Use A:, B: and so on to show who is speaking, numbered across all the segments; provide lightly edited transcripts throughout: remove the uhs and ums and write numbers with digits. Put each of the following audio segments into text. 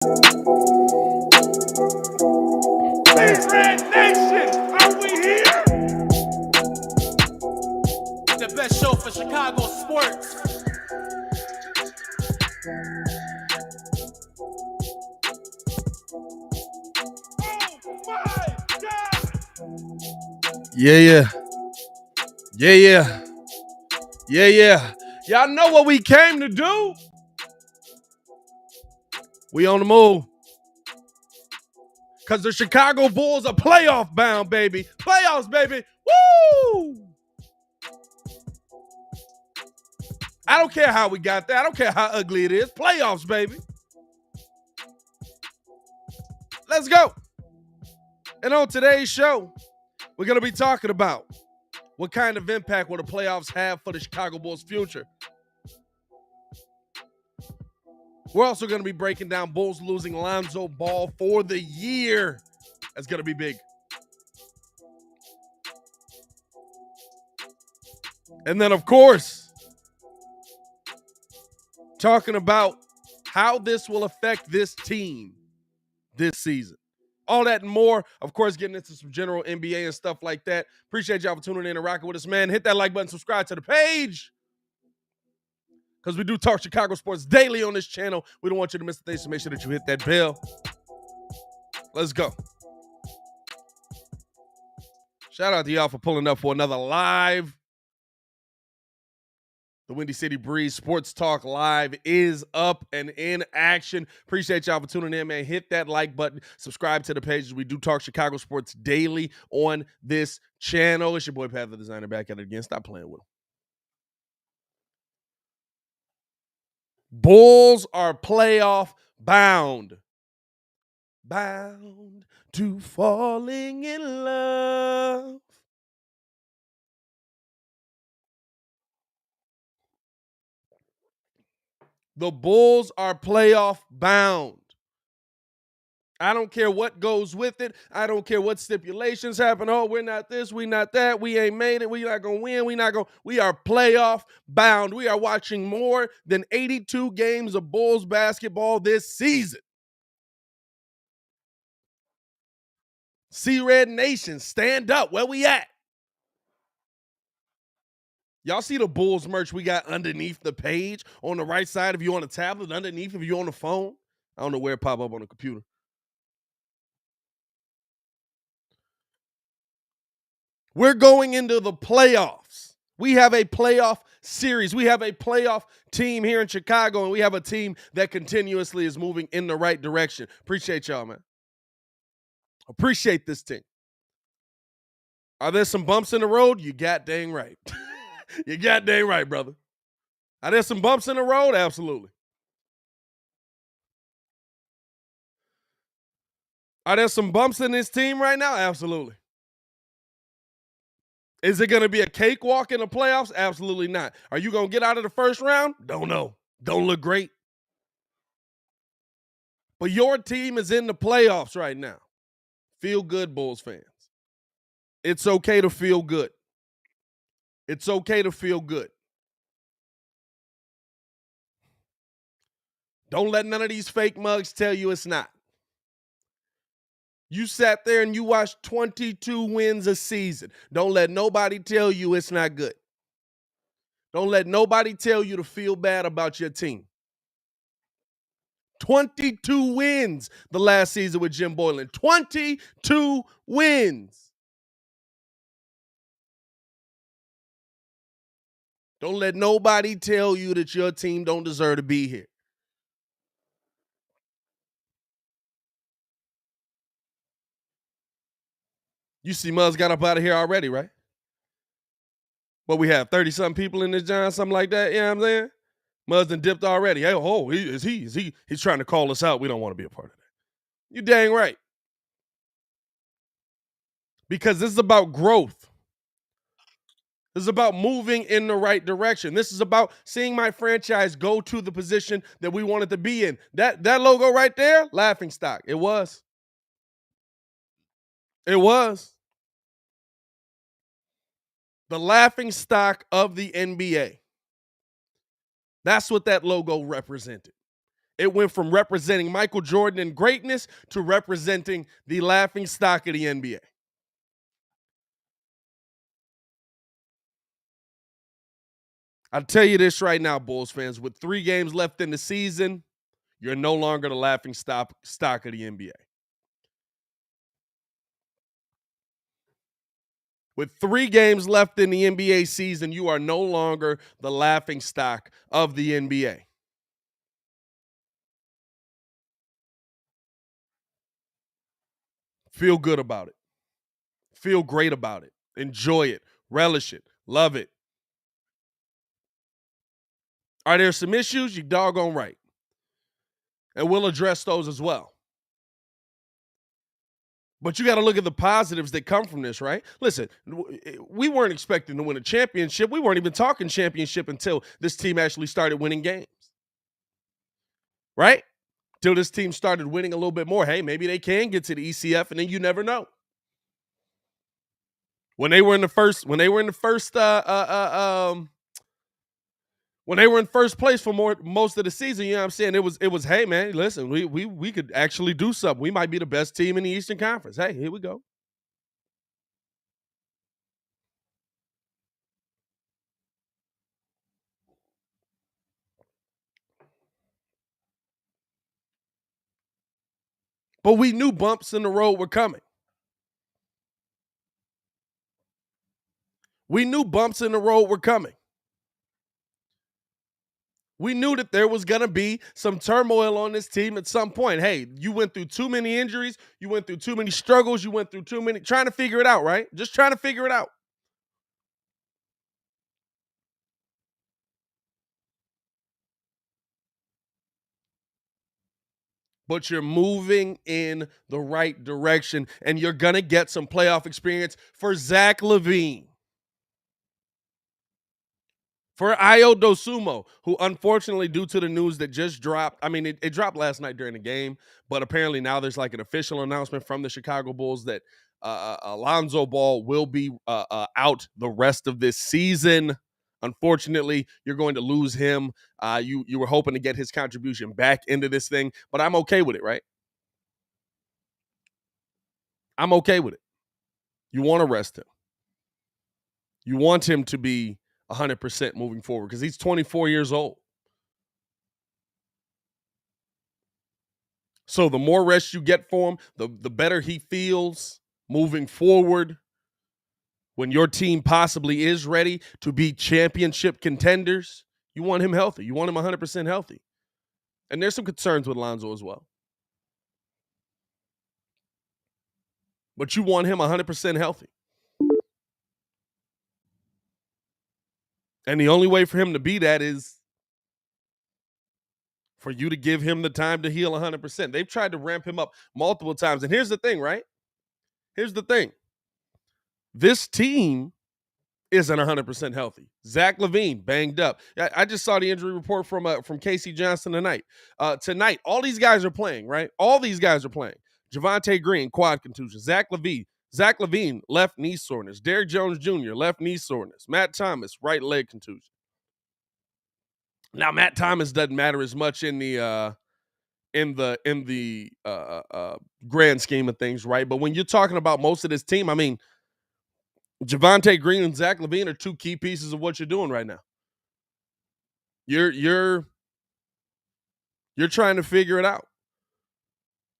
A: Red Nation, are we here?
B: The best show for Chicago sports.
A: Oh my God!
C: Yeah. Y'all know what we came to do? We on the move. Because the Chicago Bulls are playoff bound, baby. Playoffs, baby. Woo! I don't care how we got there. I don't care how ugly it is. Playoffs, baby. Let's go. And on today's show, we're going to be talking about what kind of impact will the playoffs have for the Chicago Bulls' future. We're also going to be breaking down Bulls losing Lonzo Ball for the year. That's going to be big. And then, of course, talking about how this will affect this team this season. All that and more. Of course, getting into some general NBA and stuff like that. Appreciate y'all for tuning in and rocking with us, man. Hit that like button, subscribe to the page, because we do talk Chicago sports daily on this channel. We don't want you to miss the things, so make sure that you hit that bell. Let's go. Shout out to y'all for pulling up for another live. The Windy City Breeze Sports Talk Live is up and in action. Appreciate y'all for tuning in, man. Hit that like button. Subscribe to the pages. We do talk Chicago sports daily on this channel. It's your boy, Pat the Designer, back at it again. Stop playing with him. Bulls are playoff bound. Bound to falling in love. The Bulls are playoff bound. I don't care what goes with it. I don't care what stipulations happen. Oh, we're not this, we not that. We ain't made it. We not going to win. We are playoff bound. We are watching more than 82 games of Bulls basketball this season. See Red Nation, stand up. Where we at? Y'all see the Bulls merch we got underneath the page on the right side if you're on a tablet, underneath if you're on the phone? I don't know where it pop up on the computer. We're going into the playoffs. We have a playoff series. We have a playoff team here in Chicago, and we have a team that continuously is moving in the right direction. Appreciate y'all, man. Appreciate this team. Are there some bumps in the road? You got dang right. You got dang right, brother. Are there some bumps in the road? Absolutely. Are there some bumps in this team right now? Absolutely. Is it going to be a cakewalk in the playoffs? Absolutely not. Are you going to get out of the first round? Don't know. Don't look great. But your team is in the playoffs right now. Feel good, Bulls fans. It's okay to feel good. It's okay to feel good. Don't let none of these fake mugs tell you it's not. You sat there and you watched 22 wins a season. Don't let nobody tell you it's not good. Don't let nobody tell you to feel bad about your team. 22 wins the last season with Jim Boylan. 22 wins. Don't let nobody tell you that your team don't deserve to be here. You see Muzz got up out of here already, right? What we have, 30-something people in this John, something like that, you know what I'm saying? Muzz done dipped already. Hey, he's trying to call us out. We don't want to be a part of that. You dang right. Because this is about growth. This is about moving in the right direction. This is about seeing my franchise go to the position that we wanted to be in. That logo right there, laughing stock. It was. It was. The laughing stock of the NBA. That's what that logo represented. It went from representing Michael Jordan in greatness to representing the laughing stock of the NBA. I'll tell you this right now, Bulls fans. With 3 games left in the season, you're no longer the laughing stock of the NBA. With 3 games left in the NBA season, you are no longer the laughing stock of the NBA. Feel good about it. Feel great about it. Enjoy it. Relish it. Love it. Are there some issues? You doggone right. And we'll address those as well. But you got to look at the positives that come from this, right? Listen, we weren't expecting to win a championship. We weren't even talking championship until this team actually started winning games. Right? Till this team started winning a little bit more. Hey, maybe they can get to the ECF, and then you never know. When they were in first place for most of the season, you know what I'm saying? It was, hey man, listen, we could actually do something. We might be the best team in the Eastern Conference. Hey, here we go. But we knew bumps in the road were coming. We knew bumps in the road were coming. We knew that there was going to be some turmoil on this team at some point. Hey, you went through too many injuries. You went through too many struggles. You went through too many, trying to figure it out, right? Just trying to figure it out. But you're moving in the right direction, and you're going to get some playoff experience for Zach LaVine. For Ayo Dosunmu, who unfortunately, due to the news that just dropped, I mean, it dropped last night during the game, but apparently now there's like an official announcement from the Chicago Bulls that Lonzo Ball will be out the rest of this season. Unfortunately, you're going to lose him. You were hoping to get his contribution back into this thing, but I'm okay with it, right? I'm okay with it. You want to rest him. You want him to be 100% moving forward because he's 24 years old. So the more rest you get for him, the better he feels moving forward. When your team possibly is ready to be championship contenders, you want him healthy. You want him 100% healthy. And there's some concerns with Lonzo as well. But you want him 100% healthy. And the only way for him to be that is for you to give him the time to heal 100%. They've tried to ramp him up multiple times. And here's the thing, right? Here's the thing. This team isn't 100% healthy. Zach LaVine banged up. I just saw the injury report from Casey Johnson tonight. Tonight, all these guys are playing, right? All these guys are playing. Javonte Green, quad contusion. Zach LaVine, left knee soreness. Derrick Jones Jr., left knee soreness. Matt Thomas, right leg contusion. Now, Matt Thomas doesn't matter as much in the grand scheme of things, right? But when you're talking about most of this team, I mean, Javonte Green and Zach LaVine are 2 key pieces of what you're doing right now. You're trying to figure it out.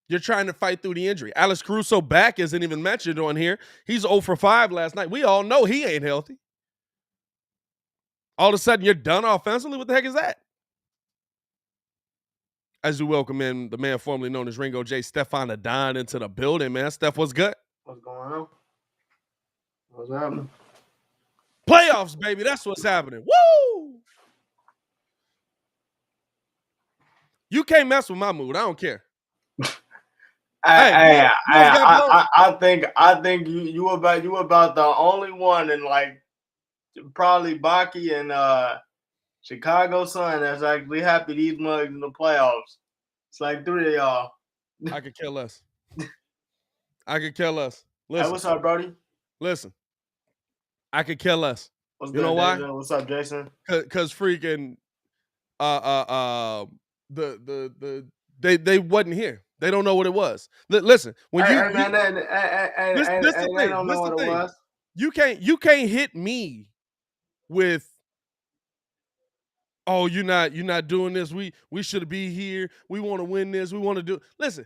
C: You're trying to fight through the injury. Alex Caruso back isn't even mentioned on here. He's 0 for 5 last night. We all know he ain't healthy. All of a sudden, you're done offensively? What the heck is that? As we welcome in the man formerly known as Ringo J. Stefan Adon into the building, man. Steph, what's good?
D: What's going on? What's happening?
C: Playoffs, baby. That's what's happening. Woo! You can't mess with my mood. I don't care.
D: I think you about the only one in like probably Baki and Chicago Sun that's actually happy these mugs in the playoffs. It's like 3 of y'all.
C: I could care less. Listen,
D: Hey, what's up, Brody?
C: Listen, I could care less.
D: What's
C: you
D: good,
C: know why?
D: Jason? What's up, Jason?
C: Because freaking they wasn't here. They don't know what it was. Listen, when
D: Hey,
C: you,
D: hey, man,
C: this the
D: they
C: thing.
D: don't
C: This
D: know
C: the
D: what it
C: thing.
D: was.
C: You can't hit me with, oh, you're not doing this. We should be here. We want to win this. We want to do. Listen,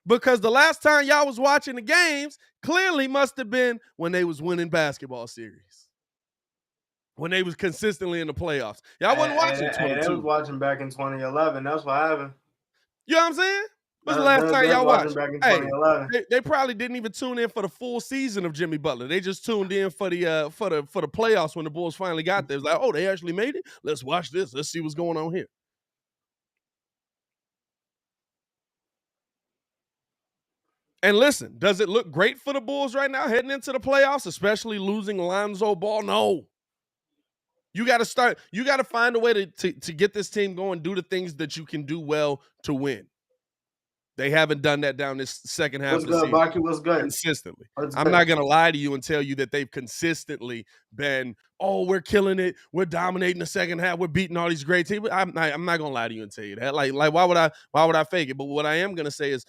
C: because the last time y'all was watching the games clearly must have been when they was winning basketball series. When they was consistently in the playoffs. Y'all wasn't watching
D: They was
C: 22.
D: watching back in 2011. That's what happened.
C: You know what I'm saying? When's the
D: They
C: last time
D: was
C: y'all
D: watching
C: watched?
D: back in
C: Hey,
D: 2011.
C: they probably didn't even tune in for the full season of Jimmy Butler. They just tuned in for the playoffs when the Bulls finally got there. It's like, oh, they actually made it? Let's watch this. Let's see what's going on here. And listen, does it look great for the Bulls right now heading into the playoffs, especially losing Lonzo Ball? No. You got to find a way to get this team going, do the things that you can do well to win. They haven't done that down this second half
D: What's
C: of the
D: good,
C: season.
D: Baki? What's good?
C: Consistently.
D: What's
C: I'm
D: good?
C: not going to lie to you and tell you that they've consistently been, oh, we're killing it. We're dominating the second half. We're beating all these great teams. I'm not going to lie to you and tell you that. Like why would I fake it? But what I am going to say is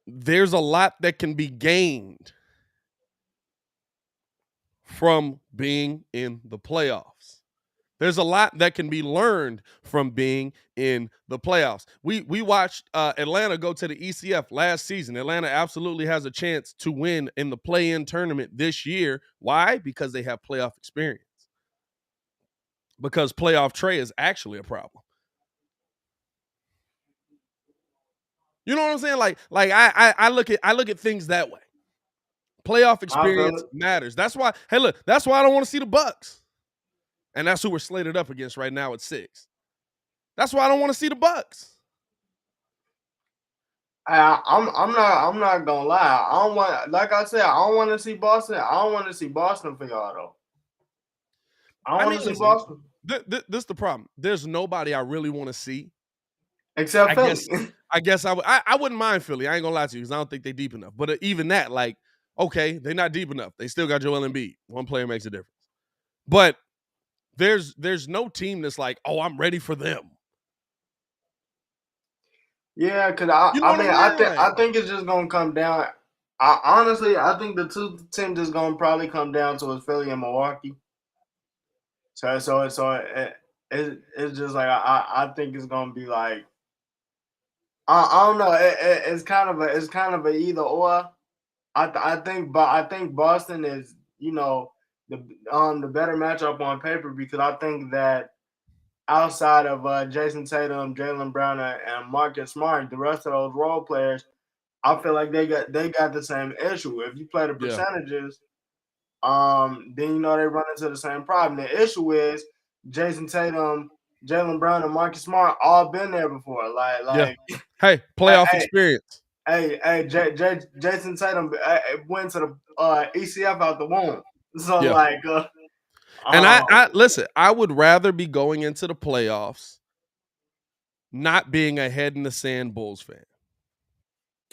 C: there's a lot that can be gained from being in the playoffs. There's a lot that can be learned from being in the playoffs. We watched Atlanta go to the ECF last season. Atlanta absolutely has a chance to win in the play-in tournament this year. Why? Because they have playoff experience. Because playoff Trey is actually a problem. You know what I'm saying? Like I look at things that way. Playoff experience matters. That's why. Hey, look, that's why I don't want to see the Bucks. And that's who we're slated up against right now at 6. That's why I don't want to see the Bucks.
D: I'm not gonna lie. I don't want, like I said, I don't want to see Boston. I don't want to see Boston for y'all though. I don't want to see Boston.
C: This is the problem. There's nobody I really want to see
D: Except Philly.
C: I guess I wouldn't mind Philly. I ain't gonna lie to you because I don't think they're deep enough. But even that, like, okay, they're not deep enough. They still got Joel Embiid. One player makes a difference. But there's no team that's like, oh, I'm ready for them.
D: Yeah, because I think it's just gonna come down. Honestly, I think the two teams is gonna probably come down to is Philly and Milwaukee. So it's just like I think it's gonna be like I don't know. It's kind of a either or. I think Boston is the better matchup on paper because I think that outside of Jason Tatum, Jaylen Brown, and Marcus Smart, the rest of those role players, I feel like they got the same issue. If you play the percentages, then they run into the same problem. The issue is Jason Tatum, Jaylen Brown, and Marcus Smart all been there before.
C: Hey, playoff experience.
D: Hey, Jason Tatum went to the ECF out the womb. So
C: and I listen, I would rather be going into the playoffs not being a head in the sand Bulls fan.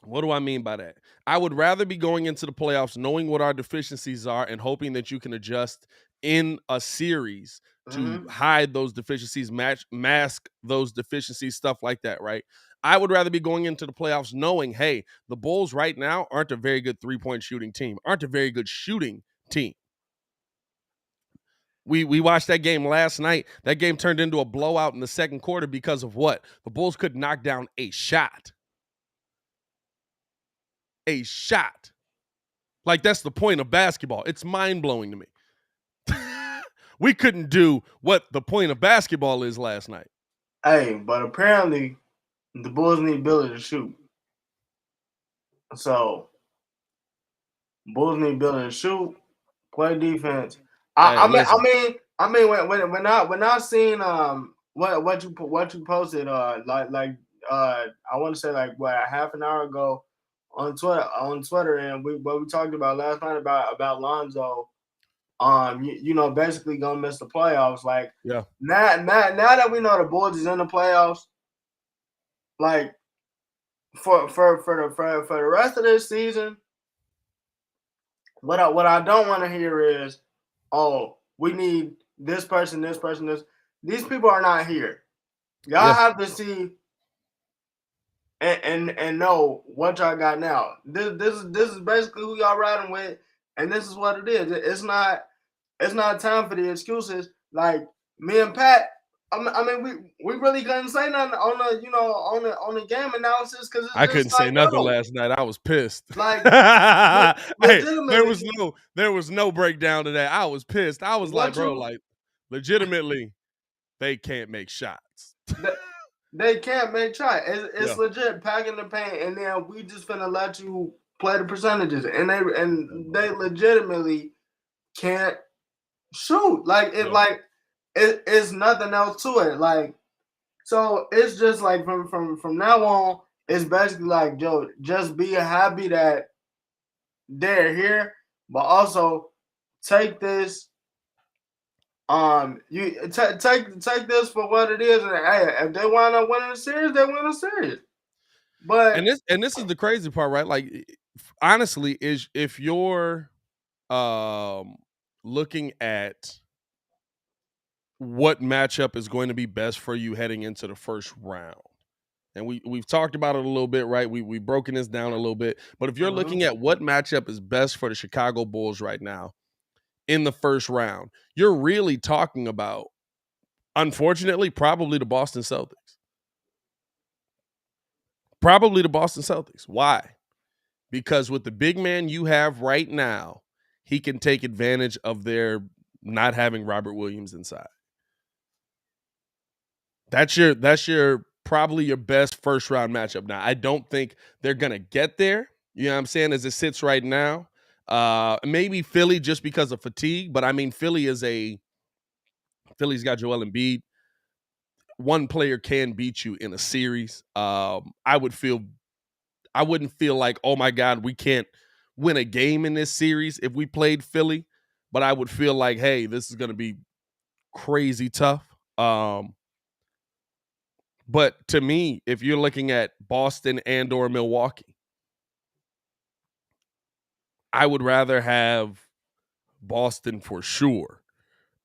C: What do I mean by that? I would rather be going into the playoffs knowing what our deficiencies are and hoping that you can adjust in a series to hide those deficiencies, mask those deficiencies, stuff like that, right? I would rather be going into the playoffs knowing, hey, the Bulls right now aren't a very good three-point shooting team, aren't a very good shooting team. We watched that game last night. That game turned into a blowout in the second quarter because of what? The Bulls could knock down a shot. A shot. Like, that's the point of basketball. It's mind-blowing to me. We couldn't do what the point of basketball is last night.
D: Hey, but apparently the Bulls need ability to shoot. So Bulls need ability to shoot, play defense. I mean when I seen what you posted I want to say like a half an hour ago on Twitter and we talked about last night about Lonzo basically gonna miss the playoffs. Like now that we know the Bulls is in the playoffs, like for the rest of this season, what I don't want to hear is, oh, we need this person, this person, this. These people are not here. Y'all have to see and know what y'all got now. This is basically who y'all riding with, and this is what it is. It's not time for the excuses. Like me and Pat, I mean, we really couldn't say nothing on the game analysis because
C: I
D: it's
C: couldn't
D: just
C: say
D: like,
C: nothing
D: yo,
C: last night. I was pissed.
D: like
C: Hey,
D: legitimately,
C: there was no breakdown to that. I was pissed. I was like,
D: what
C: bro,
D: you
C: like legitimately, they can't make shots.
D: they can't make try. It's
C: Yeah.
D: legit packing the paint, and then we just finna let you play the percentages, and they legitimately can't shoot. It's nothing else to it. Like so, it's just like from now on, it's basically like Joe, just be happy that they're here, but also take this. You take this for what it is, and hey, if they wind up winning a series, they win a series. But
C: And this is the crazy part, right? Like honestly, is if you're looking at what matchup is going to be best for you heading into the first round. And we've talked about it a little bit, right? We've broken this down a little bit. But if you're looking at what matchup is best for the Chicago Bulls right now in the first round, you're really talking about, unfortunately, probably the Boston Celtics. Probably the Boston Celtics. Why? Because with the big man you have right now, he can take advantage of their not having Robert Williams inside. That's your probably your best first round matchup. Now, I don't think they're gonna get there. You know what I'm saying? As it sits right now. Maybe Philly just because of fatigue, but I mean Philly's got Joel Embiid. One player can beat you in a series. I wouldn't feel like, oh my God, we can't win a game in this series if we played Philly, but I would feel like, hey, this is gonna be crazy tough. But to me, if you're looking at Boston and or Milwaukee, I would rather have Boston for sure,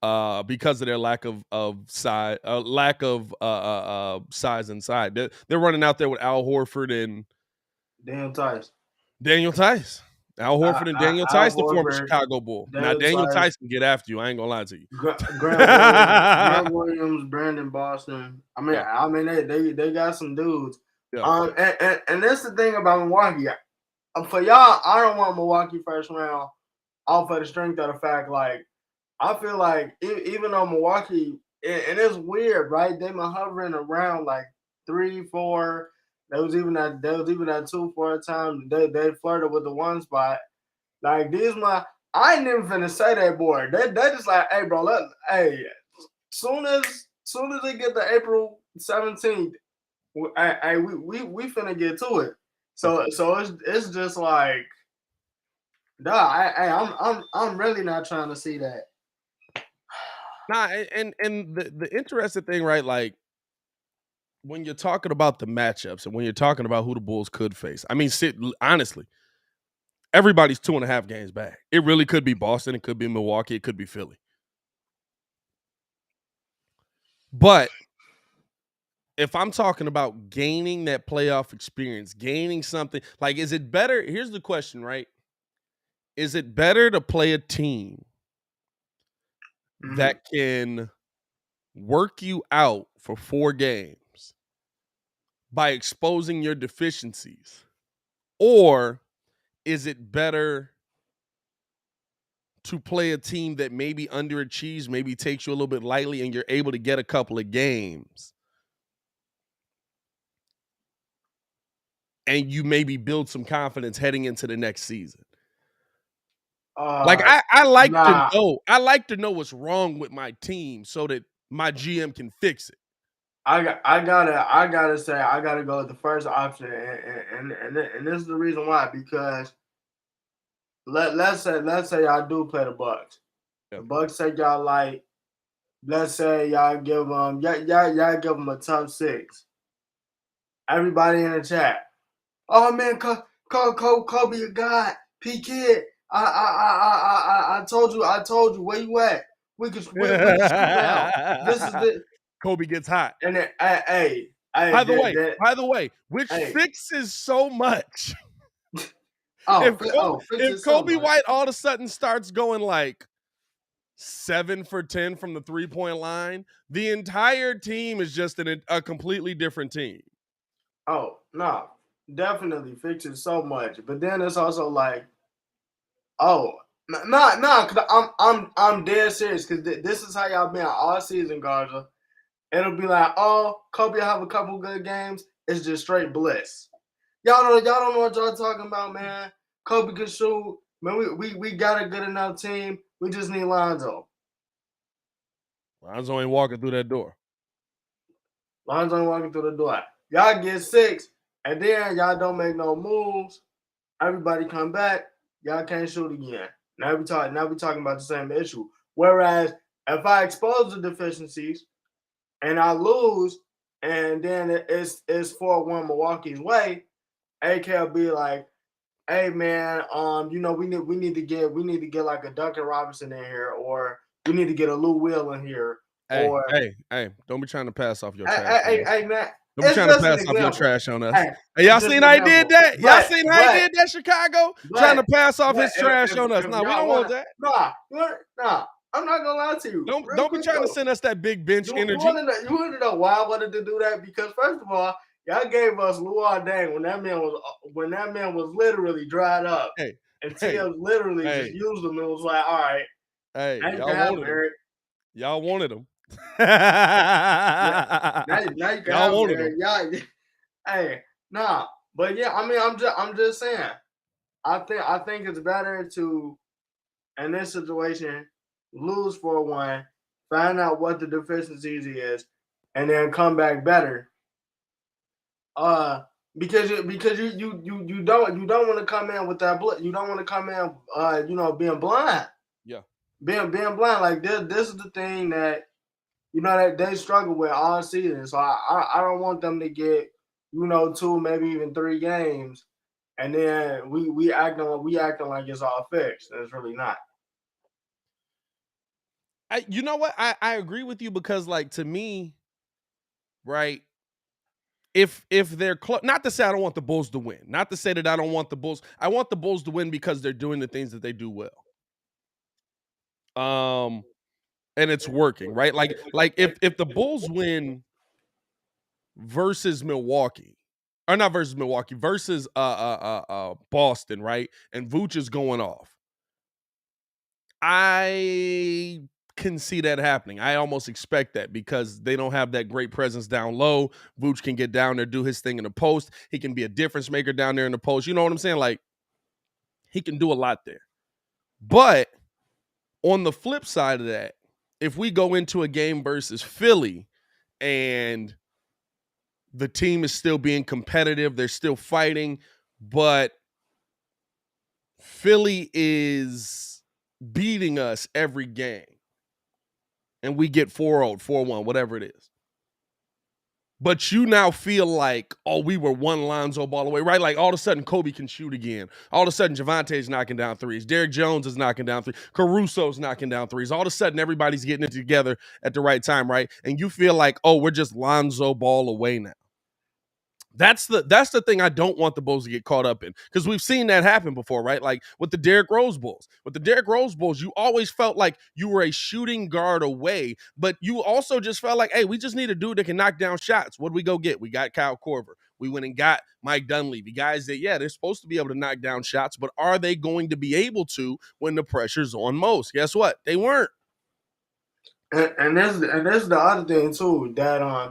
C: because of their lack of size, size inside. They're running out there with Al Horford and
D: Daniel Tice,
C: Daniel Tice. Al Horford and Daniel
D: Al
C: Tice, the former
D: Horford,
C: Chicago Bull. Now
D: Daniel
C: Daniel
D: Tice,
C: Tice can get after you. I ain't gonna lie to you.
D: Grant Williams, Brandon Boston.
C: Yeah.
D: I mean, they got some dudes.
C: Yeah.
D: And that's the thing about Milwaukee. For y'all, I don't want Milwaukee first round off of the strength of the fact, like, I feel like even though Milwaukee, and it's weird, right? They've been hovering around like 3, 4. There was even at 2 for a time. They flirted with the 1 spot. Like I ain't even finna say that boy. They just like, hey bro, soon as they get to April 17th, we finna get to it. So it's just like, I'm really not trying to see that.
C: Nah, and the interesting thing, right? Like when you're talking about the matchups and when you're talking about who the Bulls could face, I mean, honestly, everybody's 2.5 games back. It really could be Boston, it could be Milwaukee, it could be Philly. But if I'm talking about gaining that playoff experience, gaining something, like, is it better? Here's the question, right? Is it better to play a team that can work you out for 4 games by exposing your deficiencies? Or is it better to play a team that maybe underachieves, maybe takes you a little bit lightly, and you're able to get a couple of games and you maybe build some confidence heading into the next season? Like I like to know. I like to know what's wrong with my team so that my GM can fix it.
D: I gotta say I gotta go with the first option, and this is the reason why, because let's say y'all do play the Bucks.
C: Yep.
D: The Bucks take y'all light. Let's say y'all give them y'all give them a tough 6. Everybody in the chat, oh man, Kobe, a god, P Kid. I told you where you at. We can shoot now. This is the
C: Kobe gets hot.
D: And then, hey,
C: By the way, which fixes so much. If Kobe White all of a sudden starts going like 7 for 10 from the 3-point line, the entire team is just a completely different team.
D: Oh, no, definitely fixes so much. But then it's also like, oh, because I'm dead serious, because this is how y'all been all season, Garza. It'll be like, oh, Kobe have a couple good games. It's just straight bliss. Y'all don't know what y'all talking about, man. Kobe can shoot. Man, we got a good enough team. We just need Lonzo.
C: Lonzo ain't walking through that door.
D: Lonzo ain't walking through the door. Y'all get 6, and then y'all don't make no moves. Everybody come back. Y'all can't shoot again. Now we talking about the same issue. Whereas if I expose the deficiencies and I lose, and then it's 4-1 Milwaukee's way, AK will be like, hey man, we need to get like a Duncan Robinson in here, or we need to get a Lou Will in here.
C: Hey, don't be trying to pass off your trash.
D: Hey, man.
C: Don't be trying to pass off your trash on us. Hey, y'all seen how he did that? Y'all seen how he did that, Chicago? Trying to pass off his trash on us. No, we don't want that.
D: Nah. I'm not gonna lie to you.
C: Don't be trying to send us that big bench energy.
D: You want to know why I wanted to do that? Because first of all, y'all gave us Luol Deng when that man was literally dried up. And Tim literally just used him and was like, all right.
C: Hey, y'all wanted him.
D: Now you can have him. Hey, nah. But yeah, I mean, I'm just saying. I think it's better to, in this situation, lose 4-1, find out what the deficiencies is, and then come back better. Because you don't want to come in with that you don't want to come in being blind.
C: Yeah.
D: Being blind, like this is the thing that that they struggle with all season. So I don't want them to get 2, maybe even 3 games, and then we acting like it's all fixed. And it's really not.
C: You know what? I agree with you, because like, to me, right, if they're close, not to say I don't want the Bulls to win, not to say that I don't want the Bulls. I want the Bulls to win because they're doing the things that they do well. And it's working, right? Like if the Bulls win versus Milwaukee, or not versus Milwaukee, versus Boston, right? And Vooch is going off, I can see that happening. I almost expect that, because they don't have that great presence down low. Vooch can get down there, do his thing in the post. He can be a difference maker down there in the post. You know what I'm saying? Like, he can do a lot there. But on the flip side of that, if we go into a game versus Philly and the team is still being competitive, they're still fighting, but Philly is beating us every game, and we get 4-0, 4-1, whatever it is. But you now feel like, oh, we were one Lonzo Ball away, right? Like, all of a sudden, Kobe can shoot again. All of a sudden, Javante's knocking down threes. Derrick Jones is knocking down threes. Caruso's knocking down threes. All of a sudden, everybody's getting it together at the right time, right? And you feel like, oh, we're just Lonzo Ball away now. That's the thing I don't want the Bulls to get caught up in, because we've seen that happen before, right? Like with the Derrick Rose Bulls. With the Derrick Rose Bulls, you always felt like you were a shooting guard away, but you also just felt like, hey, we just need a dude that can knock down shots. What did we go get? We got Kyle Korver. We went and got Mike Dunleavy, guys that, yeah, they're supposed to be able to knock down shots, but are they going to be able to when the pressure's on most? Guess what? They weren't.
D: And this is the other thing too, that I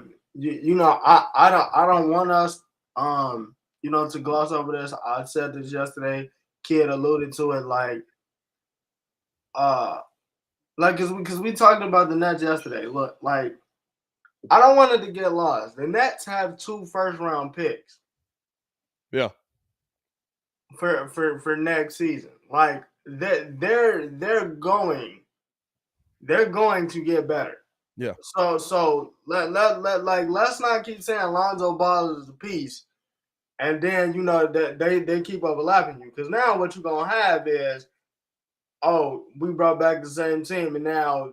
D: don't want us to gloss over this. I said this yesterday. Kid alluded to it, like because we talked about the Nets yesterday. Look, like, I don't want it to get lost. The Nets have 2 first-round picks.
C: Yeah.
D: For next season, like they're going to get better.
C: Yeah.
D: So let's not keep saying Lonzo Ball is a piece, and then that they keep overlapping you, because now what you're gonna have is, oh, we brought back the same team, and now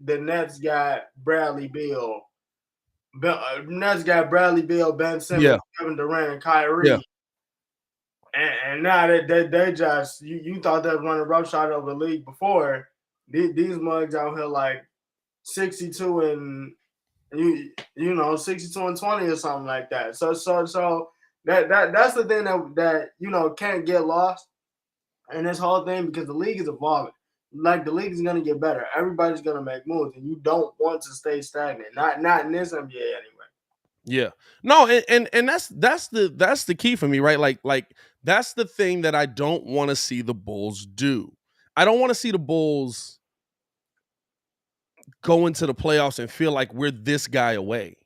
D: the Nets got Bradley Beal. Nets got Bradley Beal, Ben Simmons,
C: Yeah.
D: Kevin Durant, and Kyrie.
C: Yeah.
D: And now they just you thought they was running roughshod over the league before. These mugs out here like 62 and 62 and 20 or something like that. So that's the thing that can't get lost in this whole thing, because the league is evolving. Like, the league is gonna get better. Everybody's gonna make moves, and you don't want to stay stagnant. Not in this NBA anyway.
C: Yeah. No, and that's the key for me, right? Like that's the thing that I don't want to see the Bulls do. I don't want to see the Bulls go into the playoffs and feel like we're this guy away.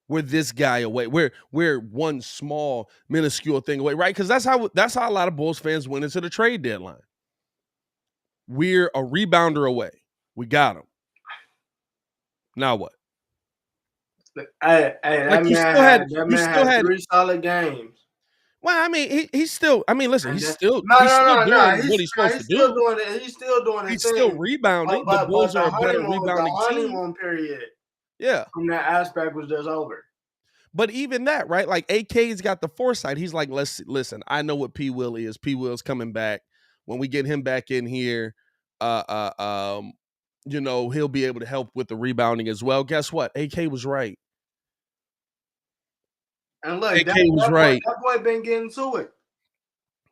C: We're this guy away. We're one small, minuscule thing away, right? Because that's how a lot of Bulls fans went into the trade deadline. We're a rebounder away. We got him. Now what?
D: Hey,
C: Like,
D: that man had 3 solid games.
C: Well, I mean, he's still. I mean, listen, he's still
D: No.
C: doing what he's supposed to do.
D: He's still doing his
C: He's
D: thing.
C: still rebounding.
D: But
C: The Bulls
D: the
C: are a better
D: honeymoon,
C: rebounding
D: the
C: team.
D: honeymoon period
C: Yeah,
D: from that aspect was just over.
C: but even that, right? Like, AK's got the foresight. He's like, listen. I know what P. Will is. P. Will's coming back. When we get him back in here, he'll be able to help with the rebounding as well. Guess what? AK was right.
D: And look,
C: AK was right.
D: That boy been getting to it.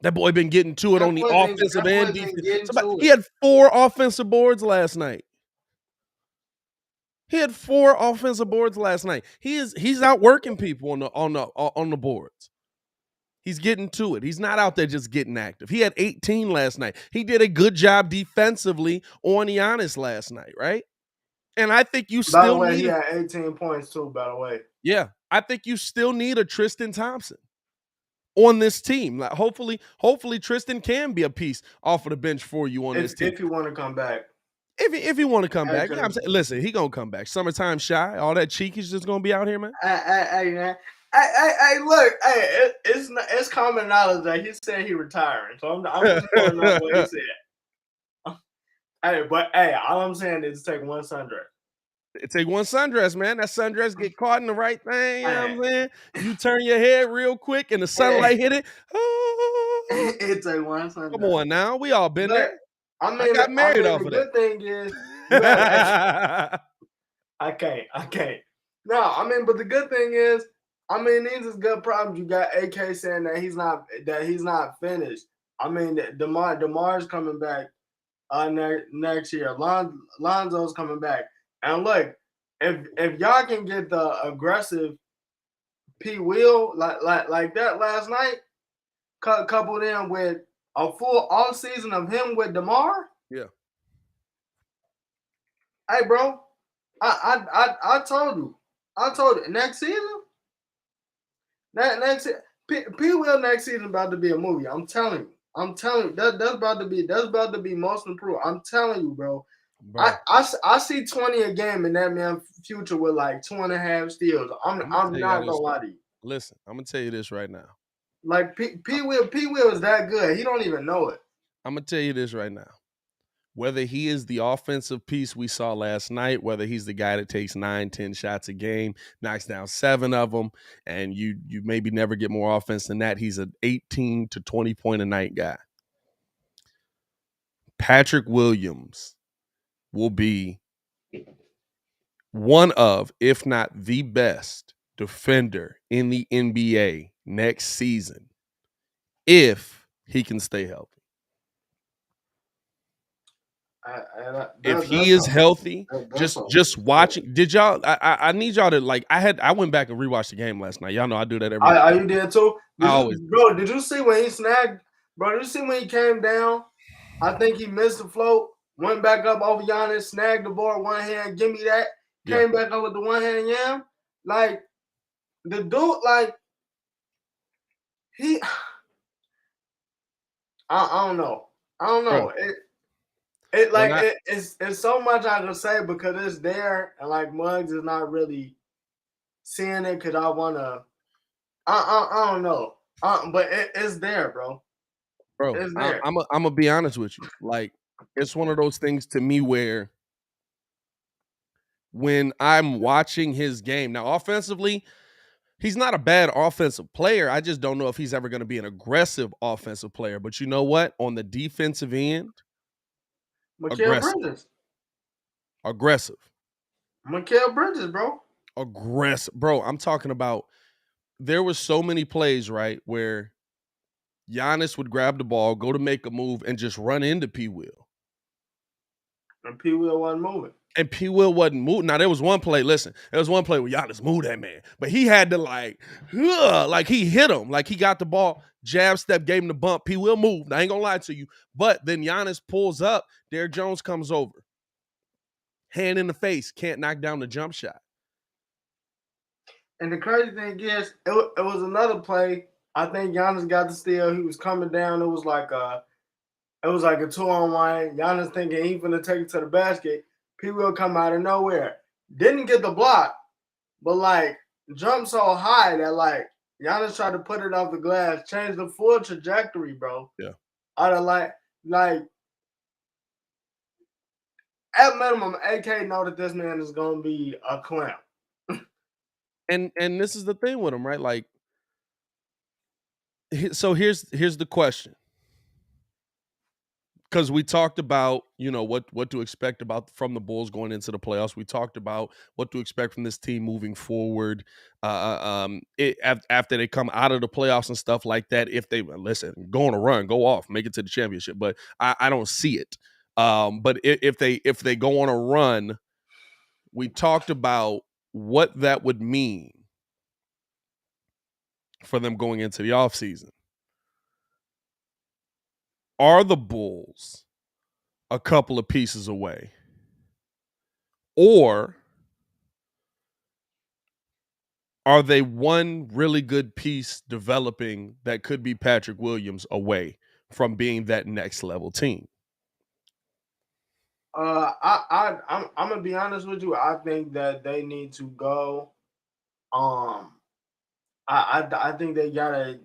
C: That boy been getting to it on the offensive and defense. He had 4 offensive boards last night. He's out working people on the boards. He's getting to it. He's not out there just getting active. He had 18 last night. He did a good job defensively on Giannis last night, right? And I think you still
D: By the way,
C: need
D: he had 18 points too, by the way.
C: Yeah. I think you still need a Tristan Thompson on this team. Like, hopefully Tristan can be a piece off of the bench for you on this team.
D: If you want to come back.
C: If you want to come back, I'm saying, listen, he gonna come back. Summertime shy, all that cheek is just gonna be out here, man.
D: Hey, man. Hey, look, it's common knowledge that he said he retiring. So I'm just going off what he said. All I'm saying is take one sundress.
C: Take one sundress, man. That sundress get caught in the right thing. You know what I'm saying? You turn your head real quick and the sunlight hit it.
D: It take one sundress.
C: Come on now. We all been there.
D: I
C: got married off of that.
D: The good thing is, I can't. No, but the good thing is, these is good problems. You got AK saying that he's not finished. DeMar's coming back next year. Lonzo's coming back. And look, if y'all can get the aggressive P. Will like that last night, coupled in with a full off season of him with DeMar.
C: Yeah.
D: Hey, bro, I told you next season. P. Will next season about to be a movie. I'm telling you, that's about to be most improved. I'm telling you, bro. I see 20 a game in that man's future with like 2.5 steals. I'm not gonna lie to you.
C: Listen, I'm gonna tell you this right now.
D: Like P. Will is that good. He don't even know it.
C: I'm gonna tell you this right now. Whether he is the offensive piece we saw last night, whether he's the guy that takes 9-10 shots a game, knocks down 7 of them, and you maybe never get more offense than that, he's an 18 to 20 point a night guy. Patrick Williams will be one of, if not the best defender in the NBA next season, if he can stay healthy. If he is healthy, just watching. Did y'all? I need y'all to like. I went back and rewatched the game last night. Y'all know I do that every.
D: Are you did too?
C: Bro,
D: did you see when he snagged? Bro, did you see when he came down? I think he missed the float. Went back up over Giannis, snagged the board, one hand, give me that. Came back up with the one hand, yeah. Like, the dude, like, he, I don't know. Bro. It's so much I can say because it's there, and like Muggs is not really seeing it because I wanna. I don't know. But it's there, bro. It's there.
C: I'm gonna be honest with you. Like, it's one of those things to me where when I'm watching his game. Now, offensively, he's not a bad offensive player. I just don't know if he's ever going to be an aggressive offensive player. But you know what? On the defensive end,
D: Mikal
C: aggressive.
D: Bridges.
C: Aggressive.
D: Mikal Bridges, bro.
C: Aggressive. Bro, I'm talking about there were so many plays, right, where Giannis would grab the ball, go to make a move, and just run into P. Will.
D: And P. Will wasn't moving.
C: And P. Will wasn't moving. Now, there was one play, listen, there was one play where Giannis moved that man. But he had to like he hit him. Like he got the ball, jab step, gave him the bump. P. Will moved. I ain't gonna lie to you. But then Giannis pulls up. Derrick Jones comes over. Hand in the face. Can't knock down the jump shot.
D: And the crazy thing is, it was another play. I think Giannis got the steal. He was coming down. It was like a 2-on-1. Giannis thinking he's gonna take it to the basket. P. Will come out of nowhere. Didn't get the block, but like jumped so high that like Giannis tried to put it off the glass, changed the full trajectory, bro.
C: Yeah.
D: Out of like at minimum, AK know that this man is gonna be a clown.
C: And this is the thing with him, right? Like, so here's the question. Because we talked about, you know, what to expect from the Bulls going into the playoffs. We talked about what to expect from this team moving forward. After they come out of the playoffs and stuff like that, if they go on a run, go off, make it to the championship. But I don't see it. But if they go on a run, we talked about what that would mean for them going into the offseason. Are the Bulls a couple of pieces away? Or are they one really good piece developing that could be Patrick Williams away from being that next level team?
D: I'm gonna be honest with you. I think that they need to go. I think they gotta.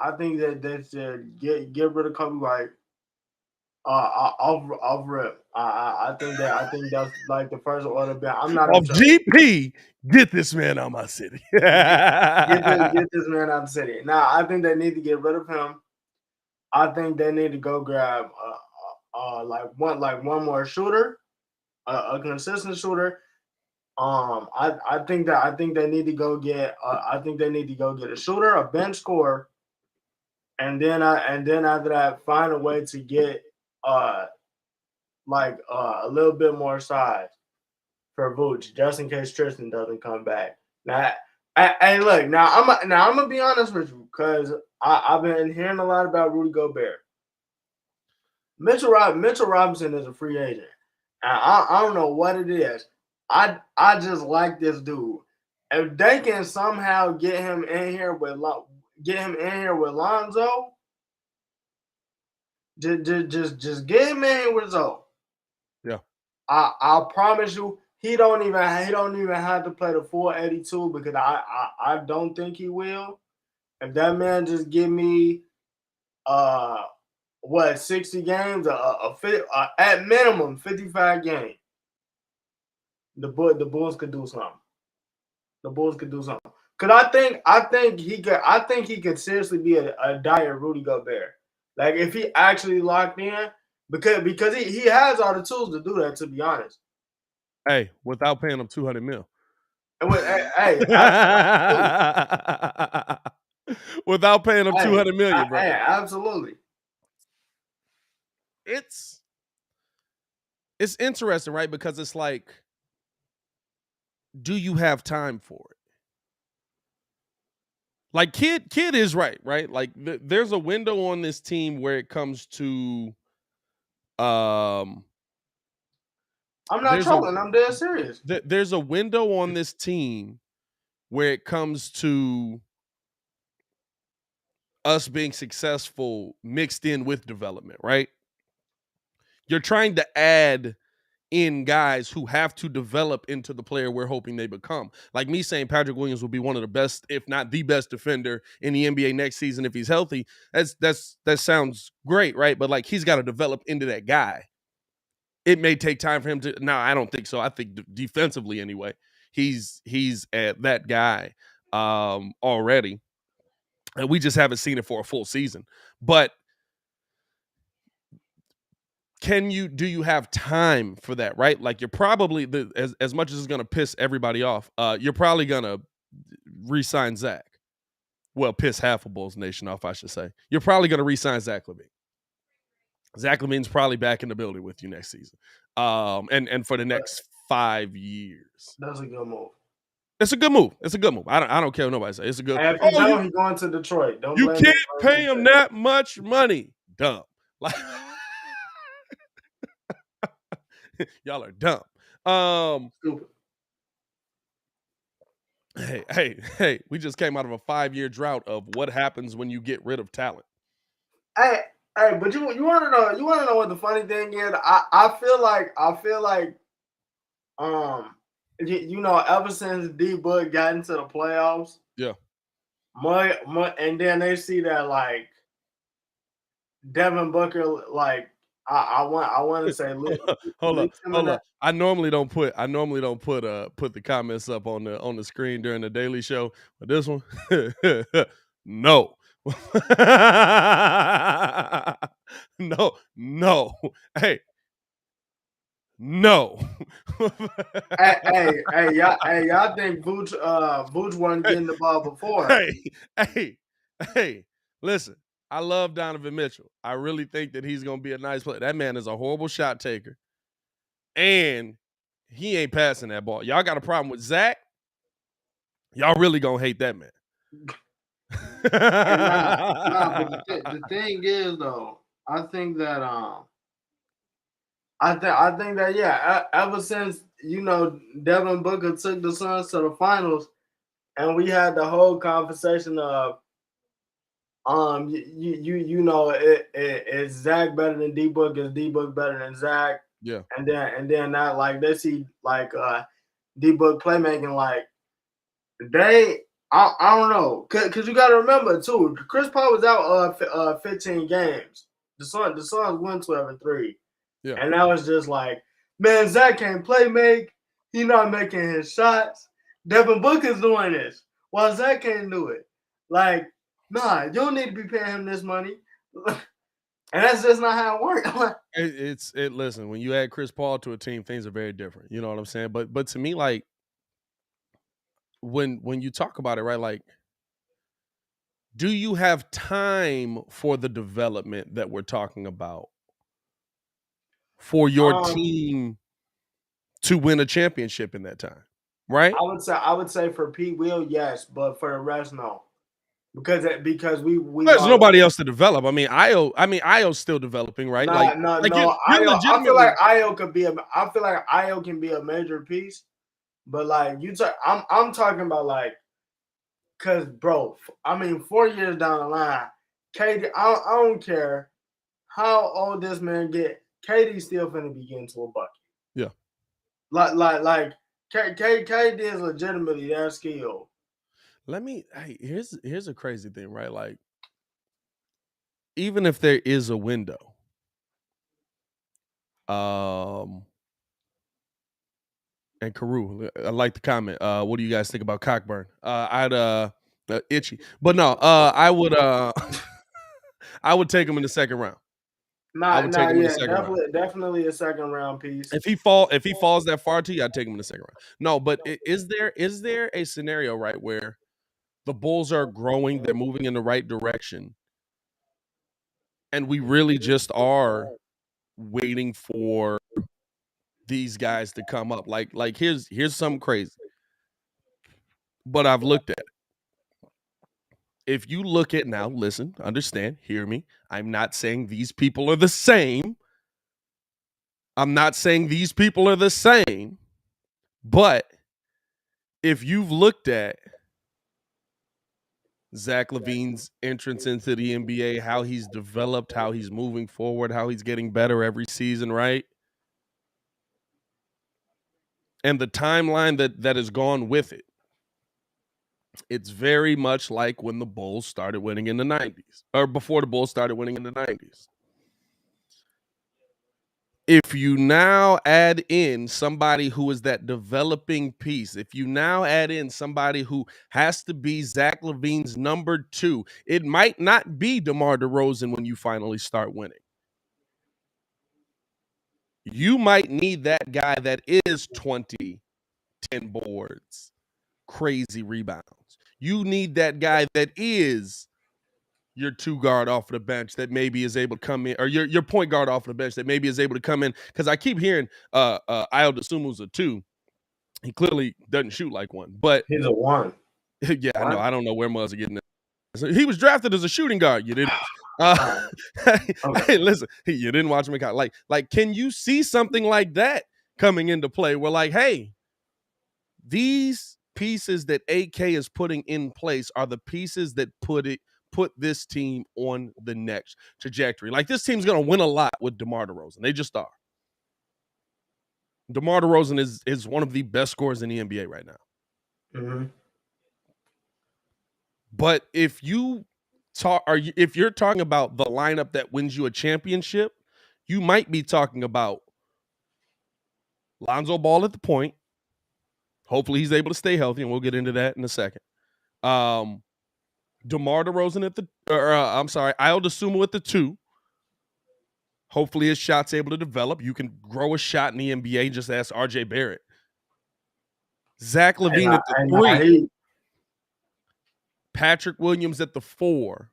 D: I think that they should get rid of Kobe White. Off rip. I think that's like the first order. I'm not
C: off GP. Get this man out of my city.
D: get this man out of the city. Now I think they need to get rid of him. I think they need to go grab one more shooter, a consistent shooter. I think they need to go get a shooter, a bench scorer, and then after that find a way to get a little bit more size for Vooch, just in case Tristan doesn't come back. Now, hey, look, now I'm gonna be honest with you, because I've been hearing a lot about Rudy Gobert. Mitchell Robinson is a free agent. And I don't know what it is. I just like this dude. If they can somehow get him in here with Lonzo, just get him in here with Zoe.
C: Yeah.
D: I promise you, he don't even have to play the full 82, because I don't think he will. If that man just give me 60 games, at minimum 55 games, the Bulls could do something. The Bulls could do something. Cause I think he could seriously be a dire Rudy Gobert. Like if he actually locked in, because he has all the tools to do that, to be honest.
C: Hey, without paying him $200 million. Without paying him $200 million, bro.
D: Hey, absolutely.
C: It's interesting, right? Because it's like, do you have time for it? Like kid is right? Like there's a window on this team where it comes to
D: I'm not trolling. I'm dead serious.
C: There's a window on this team where it comes to us being successful mixed in with development, right? You're trying to add in guys who have to develop into the player we're hoping they become. Like me saying Patrick Williams will be one of the best, if not the best defender in the NBA next season if he's healthy. That sounds great, right? But like he's got to develop into that guy. it may take time for him to. No, I don't think so. I think defensively anyway, he's at that guy already, and we just haven't seen it for a full season. But do you have time for that, right? Like you're probably as much as it's gonna piss everybody off, you're probably gonna re-sign Zach. Well, piss half of Bulls Nation off, I should say. You're probably gonna re-sign Zach LaVine. Zach LaVine's probably back in the building with you next season. And for the next 5 years.
D: That's a good move.
C: It's a good move. It's a good move. I don't care what nobody says. It's a good.
D: And if he don't, he's going to Detroit. Don't
C: you
D: blame
C: can't pay him that much money. Dumb. Like y'all are dumb.
D: Stupid.
C: Hey, we just came out of a 5-year drought of what happens when you get rid of talent.
D: Hey, but you want to know what the funny thing is? I feel like ever since D-Book got into the playoffs,
C: yeah,
D: and then they see that like Devin Booker, like I want to say,
C: hold up. I normally don't put the comments up on the screen during the Daily Show, but this one, no. No. Hey. No.
D: hey, y'all think Vooch wasn't getting the ball before?
C: Hey, listen. I love Donovan Mitchell. I really think that he's gonna be a nice player. That man is a horrible shot taker, and he ain't passing that ball. Y'all got a problem with Zach? Y'all really gonna hate that man.
D: But the thing is, though, I think that ever since Devin Booker took the Suns to the finals, and we had the whole conversation of is Zach better than D-Book? Is D-Book better than Zach?
C: Yeah.
D: And then that like they see like D-Book playmaking like I don't know, cause you got to remember too, Chris Paul was out 15 games. The Suns won 12-3.
C: Yeah.
D: And that was just like, man, Zach can't make. He not making his shots. Devin Booker's doing this while Zach can't do it. Like, nah, you don't need to be paying him this money. And that's just not how it works.
C: Listen, when you add Chris Paul to a team, things are very different. You know what I'm saying? But to me, like, when you talk about it, right, like, do you have time for the development that we're talking about for your team to win a championship in that time, right?
D: I would say for Pete Will, yes, but for the rest, no. Because we
C: there's nobody else to develop. I mean, Io's still developing, right?
D: No. I feel like Io could be I feel like Io can be a major piece, but like I'm talking about like, cause bro, I mean 4 years down the line, KD, I don't care how old this man get, KD's still finna be getting to a bucket.
C: Yeah.
D: Like KD is legitimately that skilled.
C: Here's a crazy thing, right? Like, even if there is a window, and Carew, I like the comment. What do you guys think about Cockburn? I'd itchy, but no, I would I would take him in the second round.
D: Definitely a second round piece.
C: If he falls that far to you, I'd take him in the second round. No, but is there a scenario, right, where the Bulls are growing, they're moving in the right direction, and we really just are waiting for these guys to come up? Like here's something crazy, but I've looked at it. If you look at now, listen, understand, hear me. I'm not saying these people are the same. But if you've looked at Zach LaVine's entrance into the NBA, how he's developed, how he's moving forward, how he's getting better every season, right? And the timeline that has gone with it, it's very much like when the Bulls started winning in the 90s, or before the Bulls started winning in the 90s. If you now add in somebody who is that developing piece, if you now add in somebody who has to be Zach LaVine's number 2, it might not be DeMar DeRozan when you finally start winning. You might need that guy that is 20, 10 boards, crazy rebounds. You need that guy that is your 2 guard off of the bench that maybe is able to come in, or your point guard off of the bench that maybe is able to come in. Because I keep hearing Ayo Dosunmu's a 2. He clearly doesn't shoot like one, but
D: He's a 1.
C: yeah, I know.
D: What?
C: I don't know where Muzz are getting that. So he was drafted as a shooting guard. You didn't.
D: Right. Okay.
C: Hey, listen, you didn't watch him. Like, can you see something like that coming into play? Where like, hey, these pieces that AK is putting in place are the pieces that put this team on the next trajectory. Like, this team's gonna win a lot with DeMar DeRozan. They just are. DeMar DeRozan is one of the best scorers in the NBA right now.
D: Mm-hmm.
C: But if you're talking about the lineup that wins you a championship, you might be talking about Lonzo Ball at the point. Hopefully he's able to stay healthy, and we'll get into that in a second. DeMar DeRozan at Ayo Dosunmu at the 2. Hopefully his shot's able to develop. You can grow a shot in the NBA. Just ask RJ Barrett. Zach LaVine at the 3. Patrick Williams at the 4.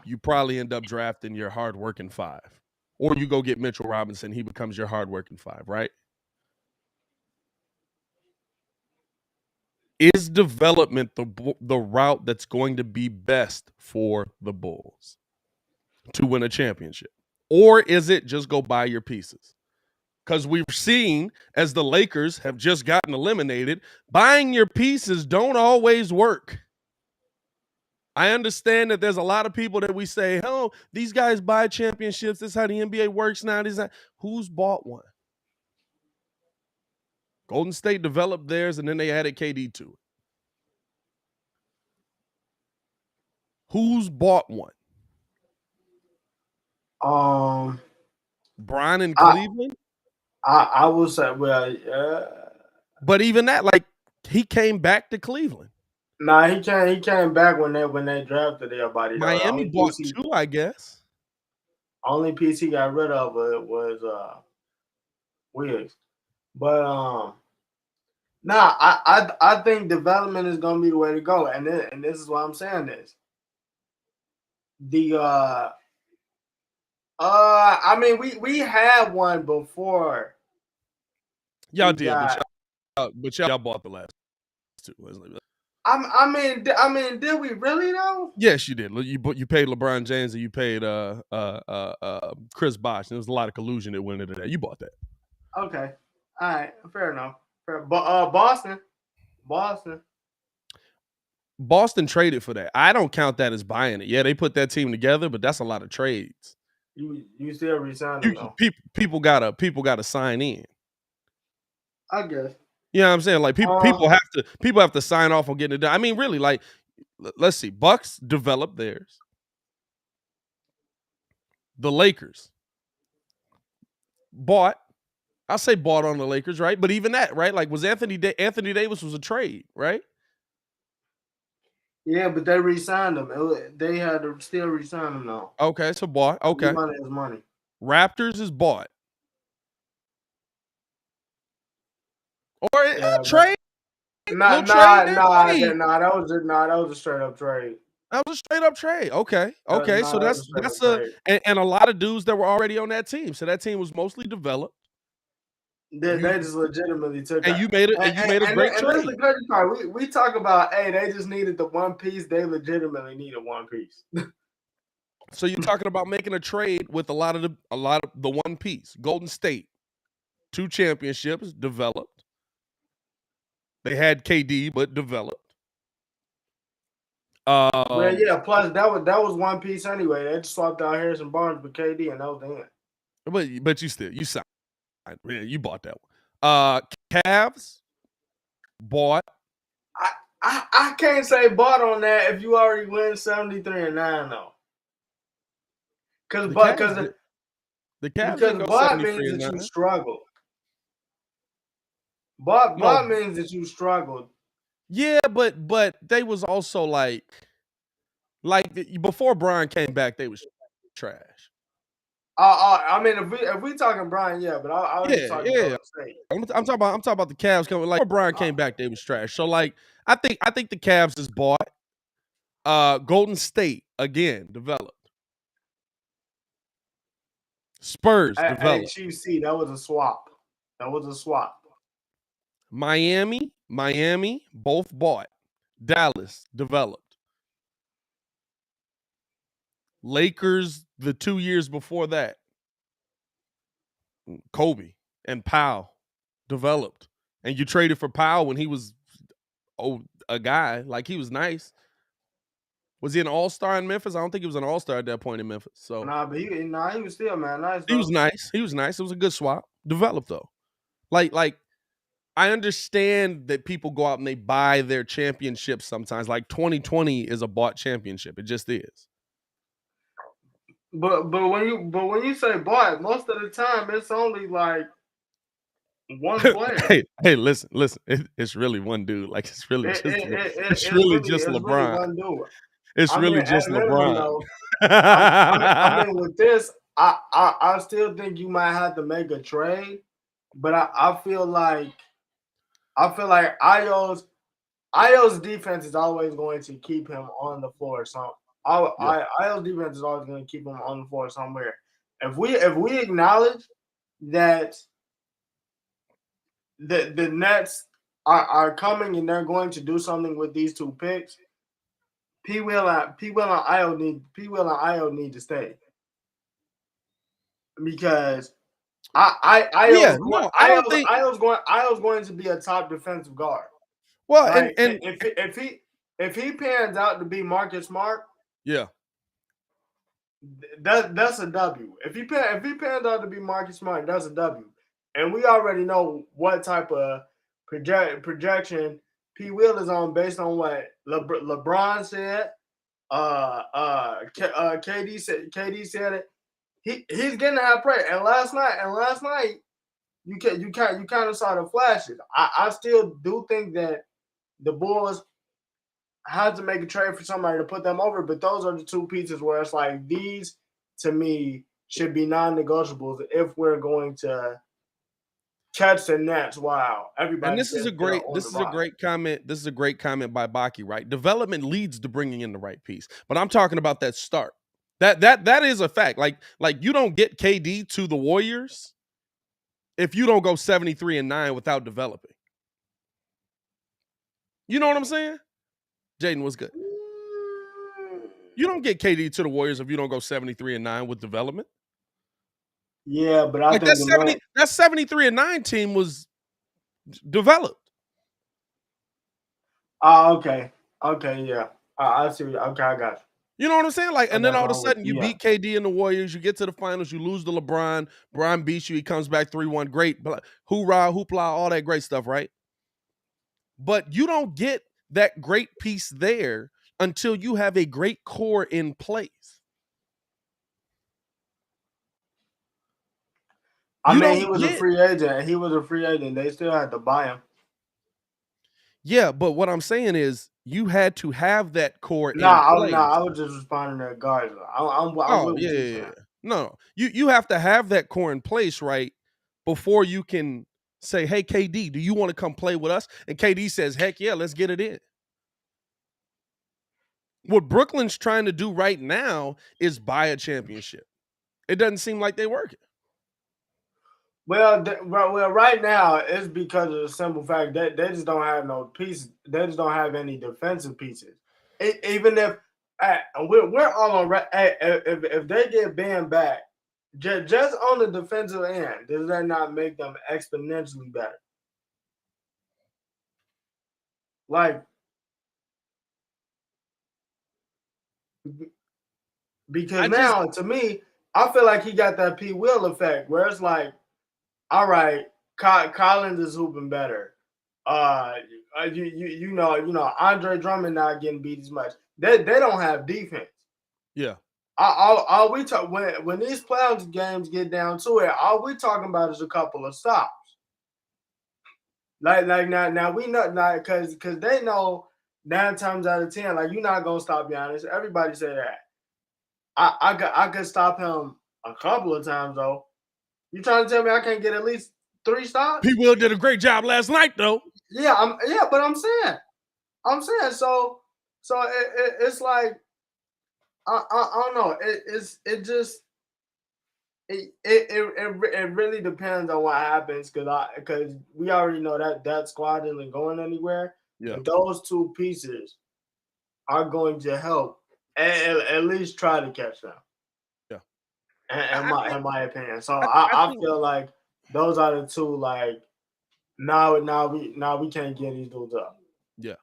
C: You probably end up drafting your hardworking 5. Or you go get Mitchell Robinson. He becomes your hardworking 5, right? Is development the route that's going to be best for the Bulls to win a championship? Or is it just go buy your pieces? Because we've seen, as the Lakers have just gotten eliminated, buying your pieces don't always work. I understand that there's a lot of people that we say, oh, these guys buy championships. This is how the NBA works now. Who's bought one? Golden State developed theirs, and then they added KD to it. Who's bought one? Brian in Cleveland?
D: I will say,
C: but even that, like, he came back to Cleveland.
D: Nah, he came back when they drafted everybody.
C: Miami bought 2, I guess.
D: Only piece he got rid of was Wiggs. But I think development is gonna be the way to go, and this is why I'm saying this. I mean, we had one before.
C: Y'all did, but y'all bought the last 2.
D: I mean, did we really though?
C: Yes, you did. You paid LeBron James and you paid Chris Bosh. There was a lot of collusion that went into that. You bought that.
D: Okay, all right, fair enough. But Boston
C: traded for that. I don't count that as buying it. Yeah, they put that team together, but that's a lot of trades.
D: You still resign them though.
C: People gotta sign in.
D: I guess.
C: You know what I'm saying? Like people have to sign off on getting it done. I mean, really, like, let's see. Bucks developed theirs. The Lakers bought. I'll say bought on the Lakers, right? But even that, right? Like, was Anthony Davis was a trade, right?
D: Yeah, but they re-signed him. They had to still re-sign him though.
C: Okay, so bought. Okay,
D: money is money.
C: Raptors is bought. Or a trade?
D: Nah. That was a straight up trade.
C: That was a straight up trade. Okay. So that's and a lot of dudes that were already on that team. So that team was mostly developed.
D: They just legitimately took.
C: And you made a great trade.
D: That's the crazy part. We talk about, hey, they just needed the one piece. They legitimately needed one piece.
C: So you're talking about making a trade with a lot of the one piece. Golden State, 2 championships, developed. They had KD, but developed.
D: Well, yeah. Plus, that was one piece anyway. They just swapped out Harrison Barnes with KD, and that was the
C: end. But you signed. Yeah, you bought that one. Cavs bought.
D: I can't say bought on that if you already win 73-9 though. Because
C: The Cavs
D: Because
C: didn't go
D: bought
C: 73
D: means
C: and
D: that you
C: 9.
D: struggled. Bought
C: No,
D: means that you struggled.
C: yeah, but they was also like before Brian came back, they was trash.
D: I mean, if we talking Brian, yeah, but I was just
C: Yeah,
D: talking
C: yeah.
D: Golden State.
C: I'm talking about the Cavs coming. Like before Brian came back, they was trash. So like, I think the Cavs is bought. Golden State again developed. Spurs
D: Hey,
C: developed.
D: Chief C, that was a swap. That was a swap.
C: Miami, both bought. Dallas developed. Lakers the 2 years before that. Kobe and Powell developed. And you traded for Powell when he was a guy. Like he was nice. Was he an all-star in Memphis? I don't think he was an all-star at that point in Memphis. So
D: Nah, but he was still nice.
C: he was nice. He was nice. It was a good swap. Developed though. Like I understand that people go out and they buy their championships sometimes. Like 2020 is a bought championship. It just is.
D: But when you say bought, most of the time it's only like one player.
C: hey, listen. It's really one dude. Like it's really just
D: It's
C: just
D: really
C: LeBron.
D: one dude.
C: It's
D: I mean,
C: really
D: at
C: just
D: minimum,
C: LeBron.
D: though, I mean, with this, I still think you might have to make a trade, but I feel like Io's defense is always going to keep him on the floor. So
C: Yeah.
D: Io's defense is always going to keep him on the floor somewhere. If we acknowledge that the Nets are coming and they're going to do something with these two picks, P. Will and Io need to stay because
C: Yeah, no, I don't think.
D: Io's going to be a top defensive guard.
C: Well,
D: Like
C: and
D: if he pans out to be Marcus Smart,
C: yeah,
D: that's a W. If he pans out to be Marcus Smart, that's a W. And we already know what type of projection P. Will is on based on what LeBron said. KD said it. He's getting to have prayer. And last night, you kind of saw the flashes. I still do think that the Bulls had to make a trade for somebody to put them over, but those are the two pieces where it's like these to me should be non-negotiables if we're going to catch the Nets. Wow, everybody.
C: and this is a great comment. This is a great comment by Baki, right? Development leads to bringing in the right piece. But I'm talking about that start. That is a fact. Like you don't get KD to the Warriors if you don't go 73 and 9 without developing. You know what I'm saying? Jaden, what's good? You don't get KD to the Warriors if you don't go 73 and 9 with development.
D: Yeah, but I
C: Like
D: think
C: that 73 and 9 team was developed.
D: Oh, okay, yeah. I see. Okay, I got you.
C: You know what I'm saying? Like, and then all of a sudden you
D: yeah.
C: beat KD and the Warriors, you get to the finals, you lose to LeBron, Brian beats you, he comes back 3-1, great, hoorah, hoopla, all that great stuff, right? But you don't get that great piece there until you have a great core in place.
D: I mean, he was a free agent. They still had to buy him.
C: Yeah, but what I'm saying is you had to have that core in place.
D: I was just responding to guys.
C: Yeah. No, you have to have that core in place, right? Before you can say, hey, KD, do you want to come play with us? And KD says, heck yeah, let's get it in. What Brooklyn's trying to do right now is buy a championship. It doesn't seem like they're working.
D: Well, right now it's because of the simple fact that they just don't have no pieces. They just don't have any defensive pieces. Even if we're all on, if they get Ben back, just on the defensive end, does that not make them exponentially better? Like, because now to me, I feel like he got that P. Will effect where it's like, all right, Collins is hooping better. You know, Andre Drummond not getting beat as much. They don't have defense.
C: Yeah.
D: all we talk when these playoff games get down to it, all we talking about is a couple of stops. Like now we know because they know 9 times out of 10, like you're not gonna stop Giannis. Everybody say that. I could stop him a couple of times though. You trying to tell me I can't get at least 3 stops?
C: P. Will did a great job last night though.
D: Yeah, but I'm saying so it's like I don't know. It really depends on what happens because we already know that squad isn't going anywhere.
C: Yeah.
D: But those 2 pieces are going to help at least try to catch them.
C: Yeah.
D: In my opinion. So I feel like those are the 2 like now we can't get these dudes up.
C: Yeah.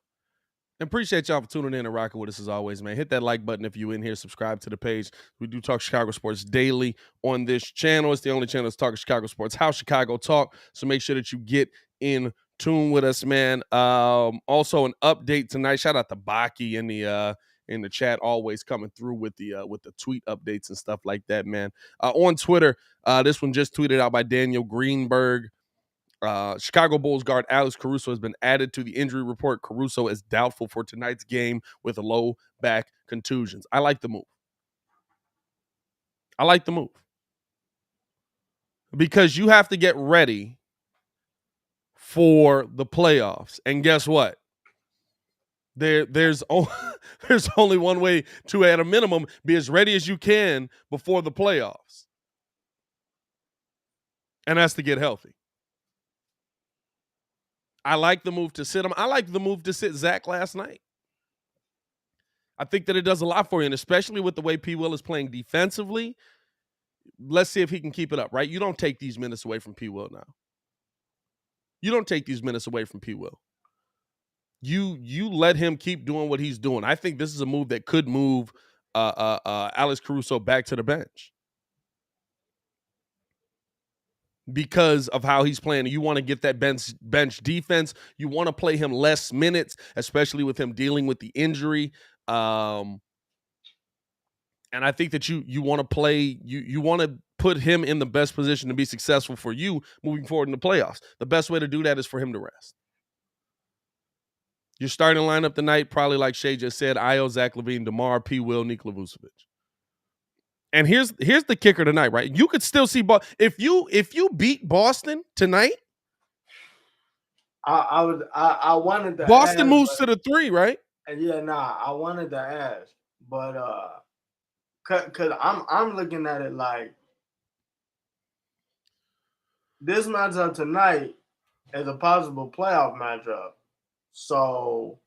C: And appreciate y'all for tuning in and rocking with us as always, man. Hit that like button if you in here. Subscribe to the page. We do talk Chicago sports daily on this channel. It's the only channel that's talking Chicago sports, how Chicago talk. So make sure that you get in tune with us, man. Also an update tonight. Shout out to Baki in the chat, always coming through with the tweet updates and stuff like that, man. On Twitter, this one just tweeted out by Daniel Greenberg. Chicago Bulls guard Alex Caruso has been added to the injury report. Caruso is doubtful for tonight's game with low back contusions. I like the move. Because you have to get ready for the playoffs. And guess what? There's only one way to, at a minimum, be as ready as you can before the playoffs. And that's to get healthy. I like the move to sit him. I like the move to sit Zach last night. I think that it does a lot for you, and especially with the way P. Will is playing defensively, let's see if he can keep it up, right? You don't take these minutes away from P. Will now. You don't take these minutes away from P. Will. You let him keep doing what he's doing. I think this is a move that could move Alex Caruso back to the bench. Because of how he's playing. You want to get that bench defense. You want to play him less minutes, especially with him dealing with the injury. And I think that you want to play, you want to put him in the best position to be successful for you moving forward in the playoffs. The best way to do that is for him to rest. Your starting lineup tonight, probably like Shay just said, Io, Zach LaVine, DeMar, P. Will, Nikola Vucevic. And here's the kicker tonight, right? You could still see if you beat Boston tonight.
D: I wanted to
C: Boston
D: ask,
C: moves to the 3, right?
D: Yeah, I wanted to ask, but cause I'm looking at it like this matchup tonight is a possible playoff matchup. So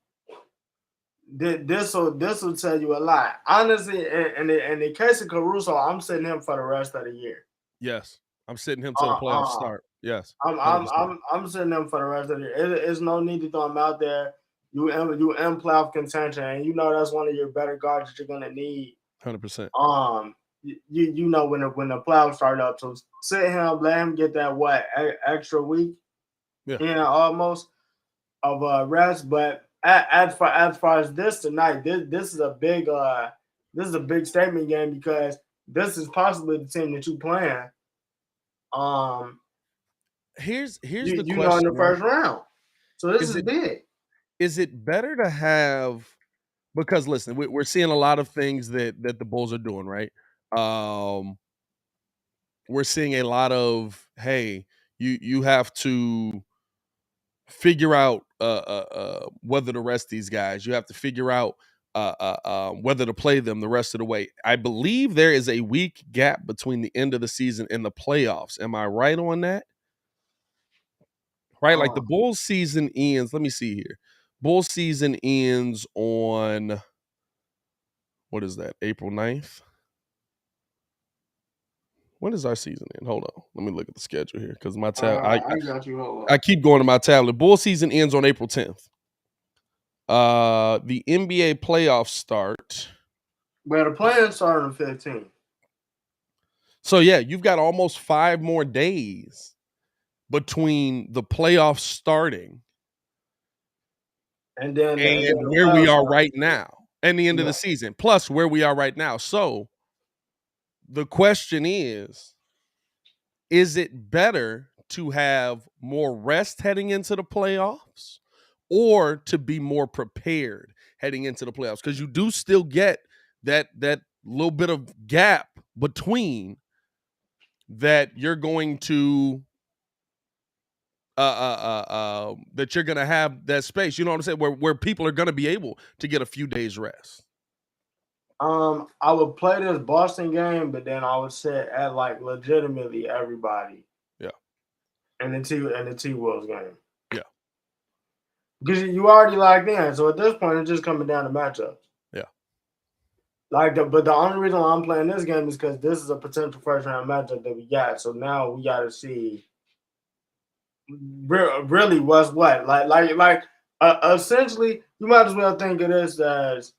D: this will tell you a lot. Honestly, in the case of Caruso, I'm sitting him for the rest of the year.
C: Yes, I'm sitting him till the playoffs start. Yes,
D: I'm sitting him for the rest of the year. It's no need to throw him out there. You in playoff contention, and you know that's one of your better guards that you're gonna need.
C: 100%.
D: You know when the playoffs start up, so sit him, let him get that extra week, almost of rest, but. As far as this tonight, this is a big statement game because this is possibly the team that you playing.
C: Here's the question.
D: You know, in the first round, so this is big.
C: Is it better to have? Because listen, we're seeing a lot of things that the Bulls are doing, right? We're seeing a lot of you have to figure out whether to rest these guys. You have to figure out whether to play them the rest of the way. I believe there is a week gap between the end of the season and the playoffs. Am I right on that? Right? Like the Bulls season ends. Let me see here. Bulls season ends on, what is that, April 9th? When is our season end? Hold on. Let me look at the schedule here because my tab.
D: I got you. Hold on.
C: I keep going to my tablet. Bull season ends on April 10th. The NBA playoffs start.
D: Well, the play-ins start on the 15th.
C: So yeah, you've got almost 5 more days between the playoffs starting
D: and then
C: where we are right now, and the end of the season, plus where we are right now. So the question is it better to have more rest heading into the playoffs or to be more prepared heading into the playoffs? Because you do still get that little bit of gap between that you're going to that you're gonna have that space. You know what I'm saying? Where people are gonna be able to get a few days rest.
D: I would play this Boston game, but then I would sit at like legitimately everybody.
C: Yeah.
D: And the T Wolves game.
C: Yeah.
D: Because you already locked in. So at this point, it's just coming down to matchups.
C: Yeah.
D: But the only reason why I'm playing this game is because this is a potential first round matchup that we got. So now we got to see really what's what. Essentially, you might as well think of this as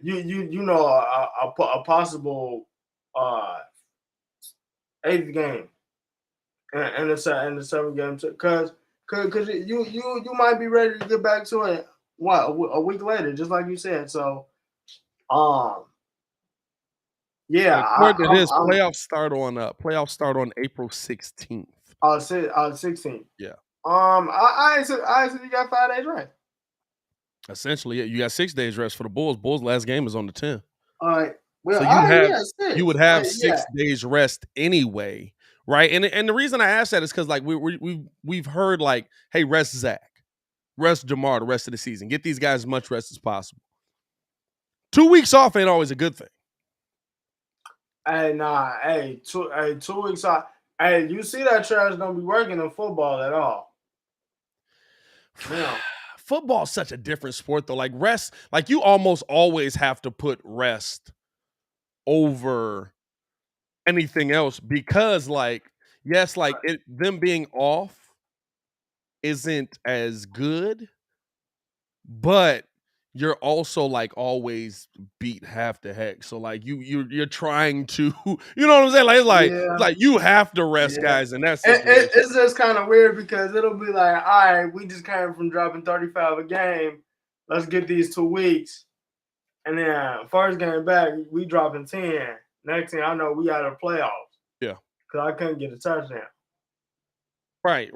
D: you know a possible eighth game and the seventh game because you might be ready to get back to it a week later, just like you said. So yeah,
C: according to this, playoffs start on April 16th.
D: 16th.
C: Yeah.
D: I said you got 5 days rest.
C: Essentially, you got 6 days rest for the Bulls. Bulls' last game is on the 10th.
D: All right. Well,
C: so you would have 6 days rest anyway, right? And the reason I asked that is because like we've heard like, hey, rest Zach, rest DeMar the rest of the season. Get these guys as much rest as possible. 2 weeks off ain't always a good thing.
D: Hey, nah. Hey, 2 weeks off. Hey, you see that trash don't be working in football at all. Yeah.
C: Football's such a different sport though. Like rest, like you almost always have to put rest over anything else because like, yes, like them being off isn't as good, but you're also like always beat half the heck. So like you're trying to, you know what I'm saying? Like it's like you have to rest guys in that situation.
D: It's just kind of weird because it'll be like, all right, we just came from dropping 35 a game. Let's get these 2 weeks. And then first game back, we dropping 10. Next thing I know, we out of the playoffs.
C: Yeah.
D: Because I couldn't get a touchdown.
C: Right.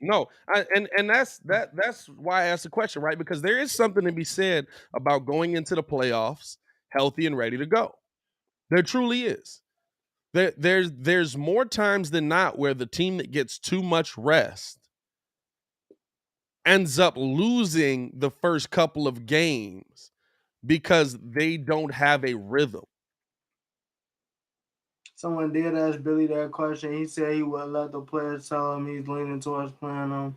C: No, and that's why I asked the question, right? Because there is something to be said about going into the playoffs healthy and ready to go. There truly is. There's more times than not where the team that gets too much rest ends up losing the first couple of games because they don't have a rhythm.
D: Someone did ask Billy that question. He said he wouldn't let the players tell him he's leaning towards playing them.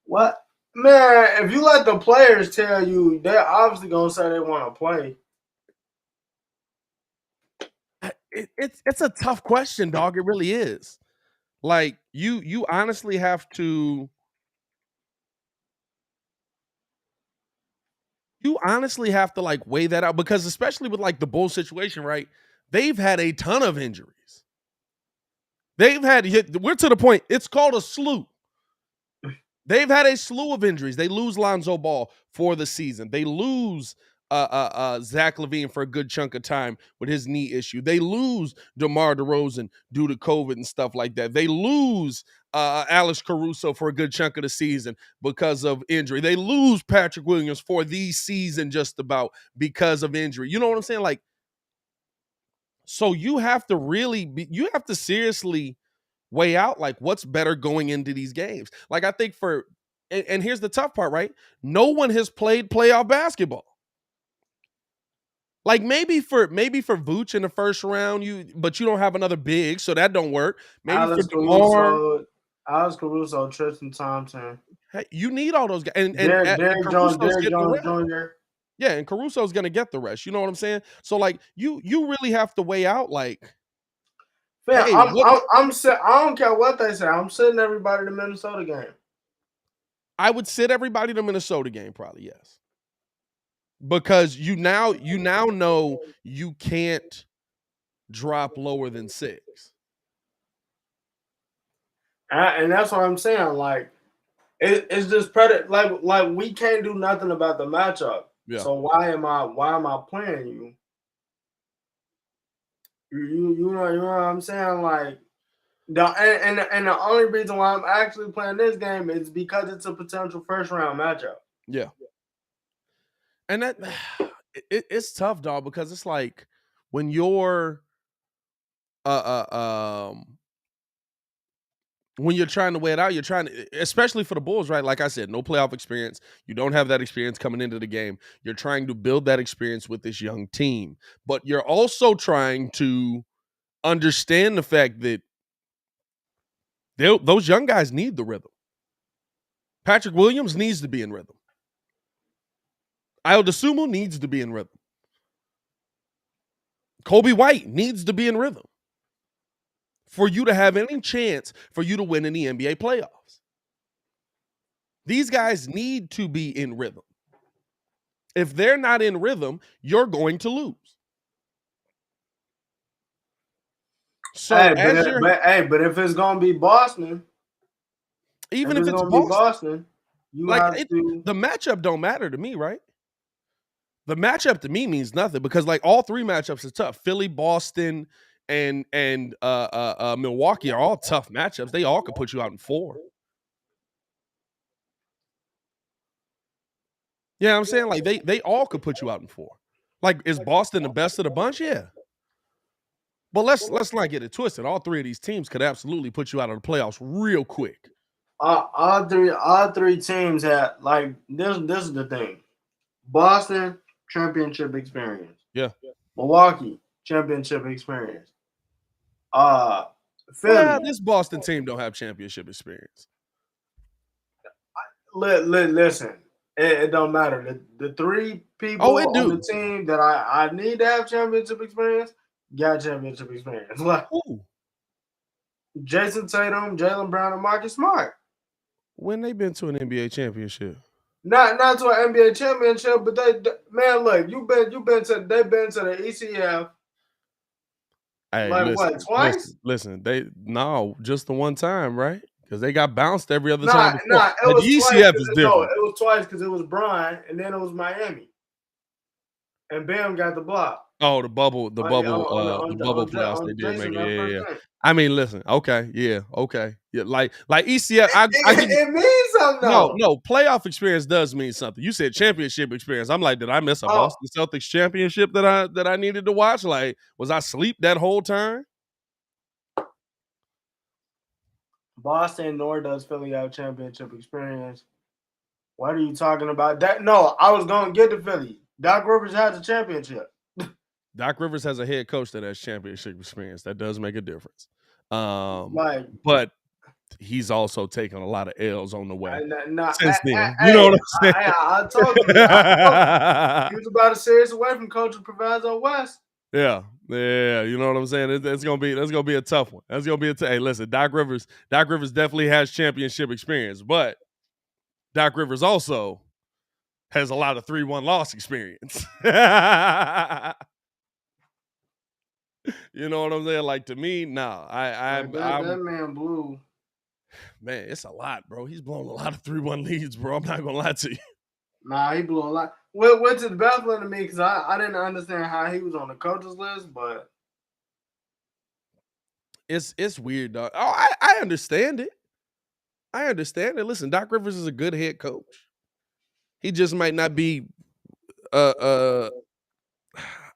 D: What? Man, if you let the players tell you, they're obviously going to say they want to play.
C: It's a tough question, dog. It really is. Like, you honestly have to... You honestly have to, like, weigh that out because especially with, like, the Bulls situation, right? They've had a ton of injuries. We're to the point, it's called a slew. They've had a slew of injuries. They lose Lonzo Ball for the season. They lose Zach LaVine for a good chunk of time with his knee issue. They lose DeMar DeRozan due to COVID and stuff like that. They lose Alex Caruso for a good chunk of the season because of injury. They lose Patrick Williams for the season just about because of injury. You know what I'm saying? Like, so you have to you have to seriously weigh out like what's better going into these games. Like I think and here's the tough part, right? No one has played playoff basketball. Like maybe for Vooch in the first round, but you don't have another big, so that don't work. Maybe
D: Alex Caruso, Tristan Thompson.
C: Hey, you need all those guys. And
D: Derrick Jones Jr.
C: Yeah, and Caruso's gonna get the rest. You know what I'm saying? So like you really have to weigh out like.
D: Man, hey, I don't care what they say. I'm sitting everybody to the Minnesota game.
C: I would sit everybody to the Minnesota game, probably, yes. Because you now know you can't drop lower than 6.
D: And that's what I'm saying. Like, it's just like we can't do nothing about the matchup. Yeah. So why am I playing you? You know what I'm saying? Like the only reason why I'm actually playing this game is because it's a potential first round matchup.
C: Yeah. And that it's tough, dog, because it's like when you're uh uh um when you're trying to weigh it out, you're trying to, especially for the Bulls, right? Like I said, no playoff experience. You don't have that experience coming into the game. You're trying to build that experience with this young team, but you're also trying to understand the fact that those young guys need the rhythm. Patrick Williams needs to be in rhythm. Ayo Dosunmu needs to be in rhythm. Kobe White needs to be in rhythm for you to have any chance for you to win in the NBA playoffs. These guys need to be in rhythm. If they're not in rhythm, you're going to lose. So
D: but if it's gonna be Boston,
C: even if it's Boston,
D: you have to.
C: The matchup don't matter to me, right? The matchup to me means nothing because like all three matchups are tough. Philly, Boston, and Milwaukee are all tough matchups. They all could put you out in 4. Yeah, I'm saying like they all could put you out in 4. Like, is Boston the best of the bunch? Yeah. But let's not get it twisted. All three of these teams could absolutely put you out of the playoffs real quick.
D: All three teams had like this. This is the thing: Boston championship experience.
C: Yeah.
D: Milwaukee championship experience. Philly.
C: Well, this Boston team don't have championship experience.
D: Listen, it don't matter. The three people on the team that I need to have championship experience got championship experience. Like Jason Tatum, Jaylen Brown, and Marcus Smart.
C: When they been to an NBA championship?
D: Not to an NBA championship, but they've been to the ECF.
C: Hey,
D: like
C: listen,
D: what, twice?
C: Listen, just the one time, right? Because they got bounced every other time.
D: It was
C: the
D: twice.
C: ECF is different.
D: No, it was twice because it was Brian, and then it was Miami, and Bam got the block.
C: Oh, the bubble playoffs they did make it. Yeah. I mean, listen, okay, yeah, like ECF.
D: It means something.
C: No, playoff experience does mean something. You said championship experience. I'm like, did I miss a Boston Celtics championship that I needed to watch? Like, was I asleep that whole time?
D: Boston nor does Philly have championship experience. What are you talking about? That no, I was gonna get to Philly. Doc Rivers has a championship.
C: Doc Rivers has a head coach that has championship experience. That does make a difference. But he's also taken a lot of L's on the way since then. You know what I'm saying?
D: I told you. He was about a series away from coaching Proviso West.
C: Yeah, you know what I'm saying. That's gonna be a tough one. That's gonna be hey, listen, Doc Rivers definitely has championship experience, but Doc Rivers also has a lot of 3-1 loss experience. You know what I'm saying? Like, to me, that
D: man blew.
C: Man, it's a lot, bro. He's blown a lot of 3-1 leads, bro. I'm not gonna lie to you.
D: Nah, he blew a lot. Which is baffling to me because I didn't understand how he was on the coaches list, but
C: it's weird, dog. Oh, I understand it. I understand it. Listen, Doc Rivers is a good head coach. He just might not be I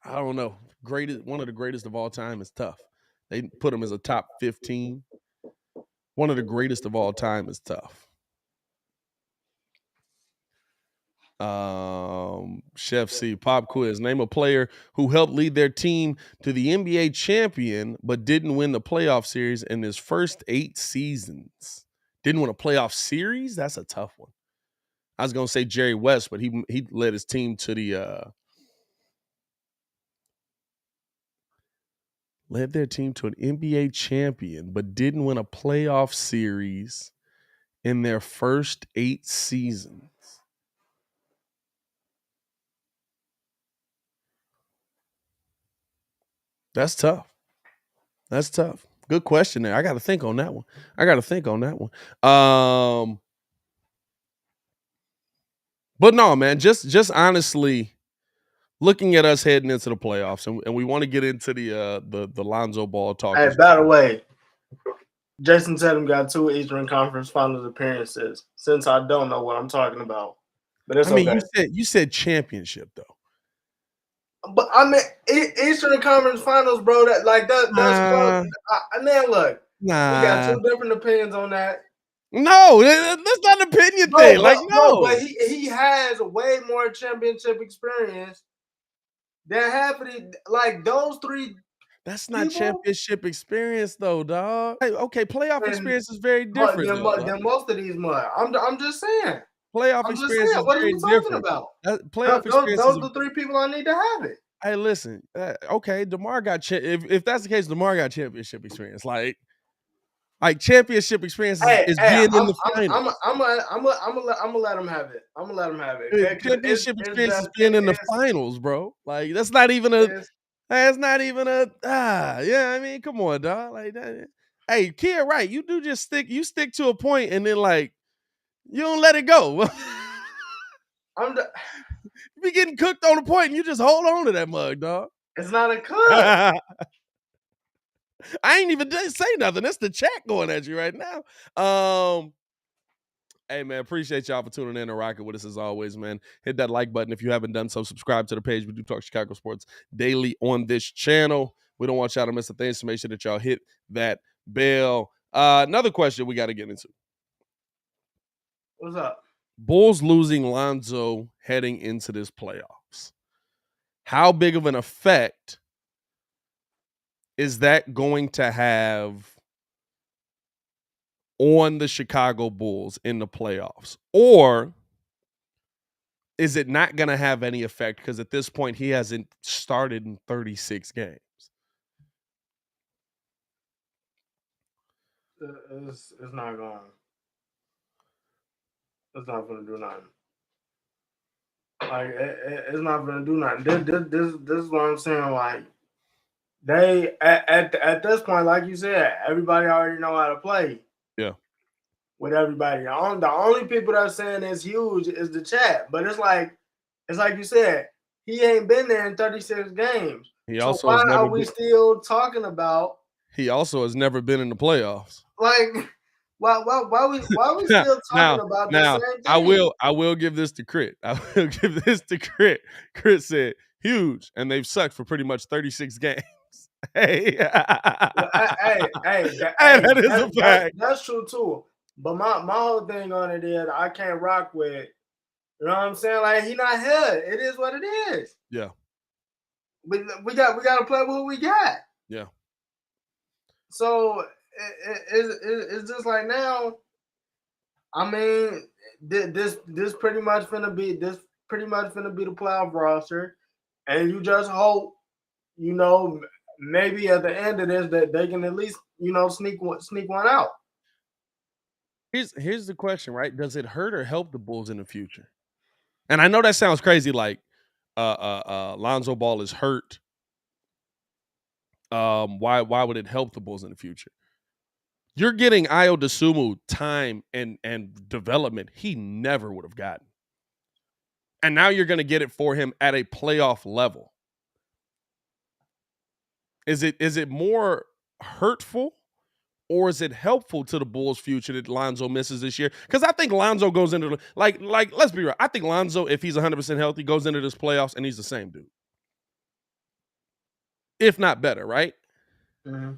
C: don't know. One of the greatest of all time is tough. They put him as a top 15. One of the greatest of all time is tough. Chef C, pop quiz. Name a player who helped lead their team to the NBA champion, but didn't win the playoff series in his first 8 seasons. Didn't win a playoff series? That's a tough one. I was gonna say Jerry West, but he led his team to the led their team to an NBA champion, but didn't win a playoff series in their first 8 seasons. That's tough. Good question there. I got to think on that one. But no, man, just honestly, looking at us heading into the playoffs, and we want to get into the Lonzo Ball talk.
D: Hey, by the way, Jason Tatum got 2 Eastern Conference Finals appearances. Since I don't know what I'm talking about, but it's okay.
C: You said championship though.
D: But I mean, Eastern Conference Finals, bro. That's close. Man, look, we got 2 different opinions on that.
C: No, that's not an opinion thing.
D: But he has way more championship experience than half of those 3.
C: That's not championship experience though, dog. Hey, okay, playoff experience is very different
D: than most of these mud. I'm just saying.
C: Playoff experience is
D: what are
C: very
D: you talking
C: different.
D: about?
C: Playoff experience.
D: Those are the 3 people I need to have it.
C: Hey, listen. Okay, DeMar got if that's the case, DeMar got championship experience. Like championship experience is being in the finals.
D: I'm gonna let him have it. I'm gonna let him have it.
C: Championship experience is being in the finals, bro. Like that's not even a. It's not even a. Yeah. I mean, come on, dog. Like that. Hey, kid, right? You do just stick. You stick to a point, and then you don't let it go. You be getting cooked on a point, and you just hold on to that mug, dog.
D: It's not a cook.
C: I ain't even say nothing. That's the chat going at you right now. Hey, man, appreciate y'all for tuning in and rocking with us as always, man. Hit that like button if you haven't done so. Subscribe to the page. We do talk Chicago sports daily on this channel. We don't want y'all to miss a thing, so make sure that y'all hit that bell. Another question we got to get into.
D: What's up?
C: Bulls losing Lonzo heading into this playoffs. How big of an effect is that going to have on the Chicago Bulls in the playoffs? Or is it not going to have any effect because at this point he hasn't started in 36 games?
D: It's not going. It's not going to do nothing. It's not going to do nothing. This is what I'm saying. Like, they at this point, like you said, everybody already know how to play.
C: Yeah.
D: With everybody, the only people that are saying it's huge is the chat. But it's like you said, he ain't been there in 36 games. So why are we still talking about?
C: He also has never been in the playoffs.
D: Like, why we still talking about the same thing?
C: I will give this to Crit. I will give this to Crit. Crit said huge, and they've sucked for pretty much 36 games. Hey, that is a fact.
D: That's true too. But my whole thing on it is I can't rock with. You know what I'm saying? Like, he not here. It is what it is.
C: Yeah.
D: We got to play what we got.
C: Yeah.
D: So it's just like now. I mean, this pretty much finna be the playoff roster, and you just hope, maybe at the end of this that they can at least sneak one out.
C: Here's the question, right? Does it hurt or help the Bulls in the future? And I know that sounds crazy, like Lonzo Ball is hurt. Why would it help the Bulls in the future? You're getting Ayo Dosunmu time and development he never would have gotten. And now you're going to get it for him at a playoff level. Is it more hurtful or is it helpful to the Bulls' future that Lonzo misses this year? Because I think Lonzo goes into like let's be real. I think Lonzo, if he's 100% healthy, goes into this playoffs and he's the same dude, if not better, right?
D: Mm-hmm.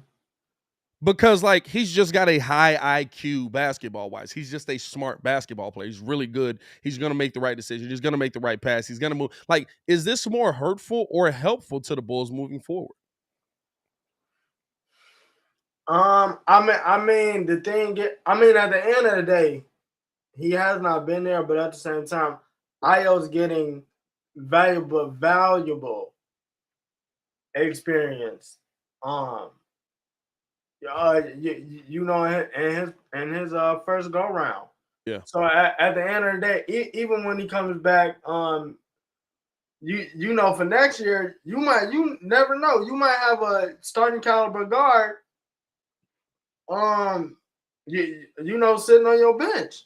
C: Because he's just got a high IQ basketball wise. He's just a smart basketball player. He's really good. He's gonna make the right decision. He's gonna make the right pass. He's gonna move. Is this more hurtful or helpful to the Bulls moving forward?
D: I mean, at the end of the day, he has not been there, but at the same time, Ayo's getting valuable experience. In his first go round.
C: Yeah.
D: So at the end of the day, even when he comes back, for next year, you never know. You might have a starting caliber guard. Sitting on your bench.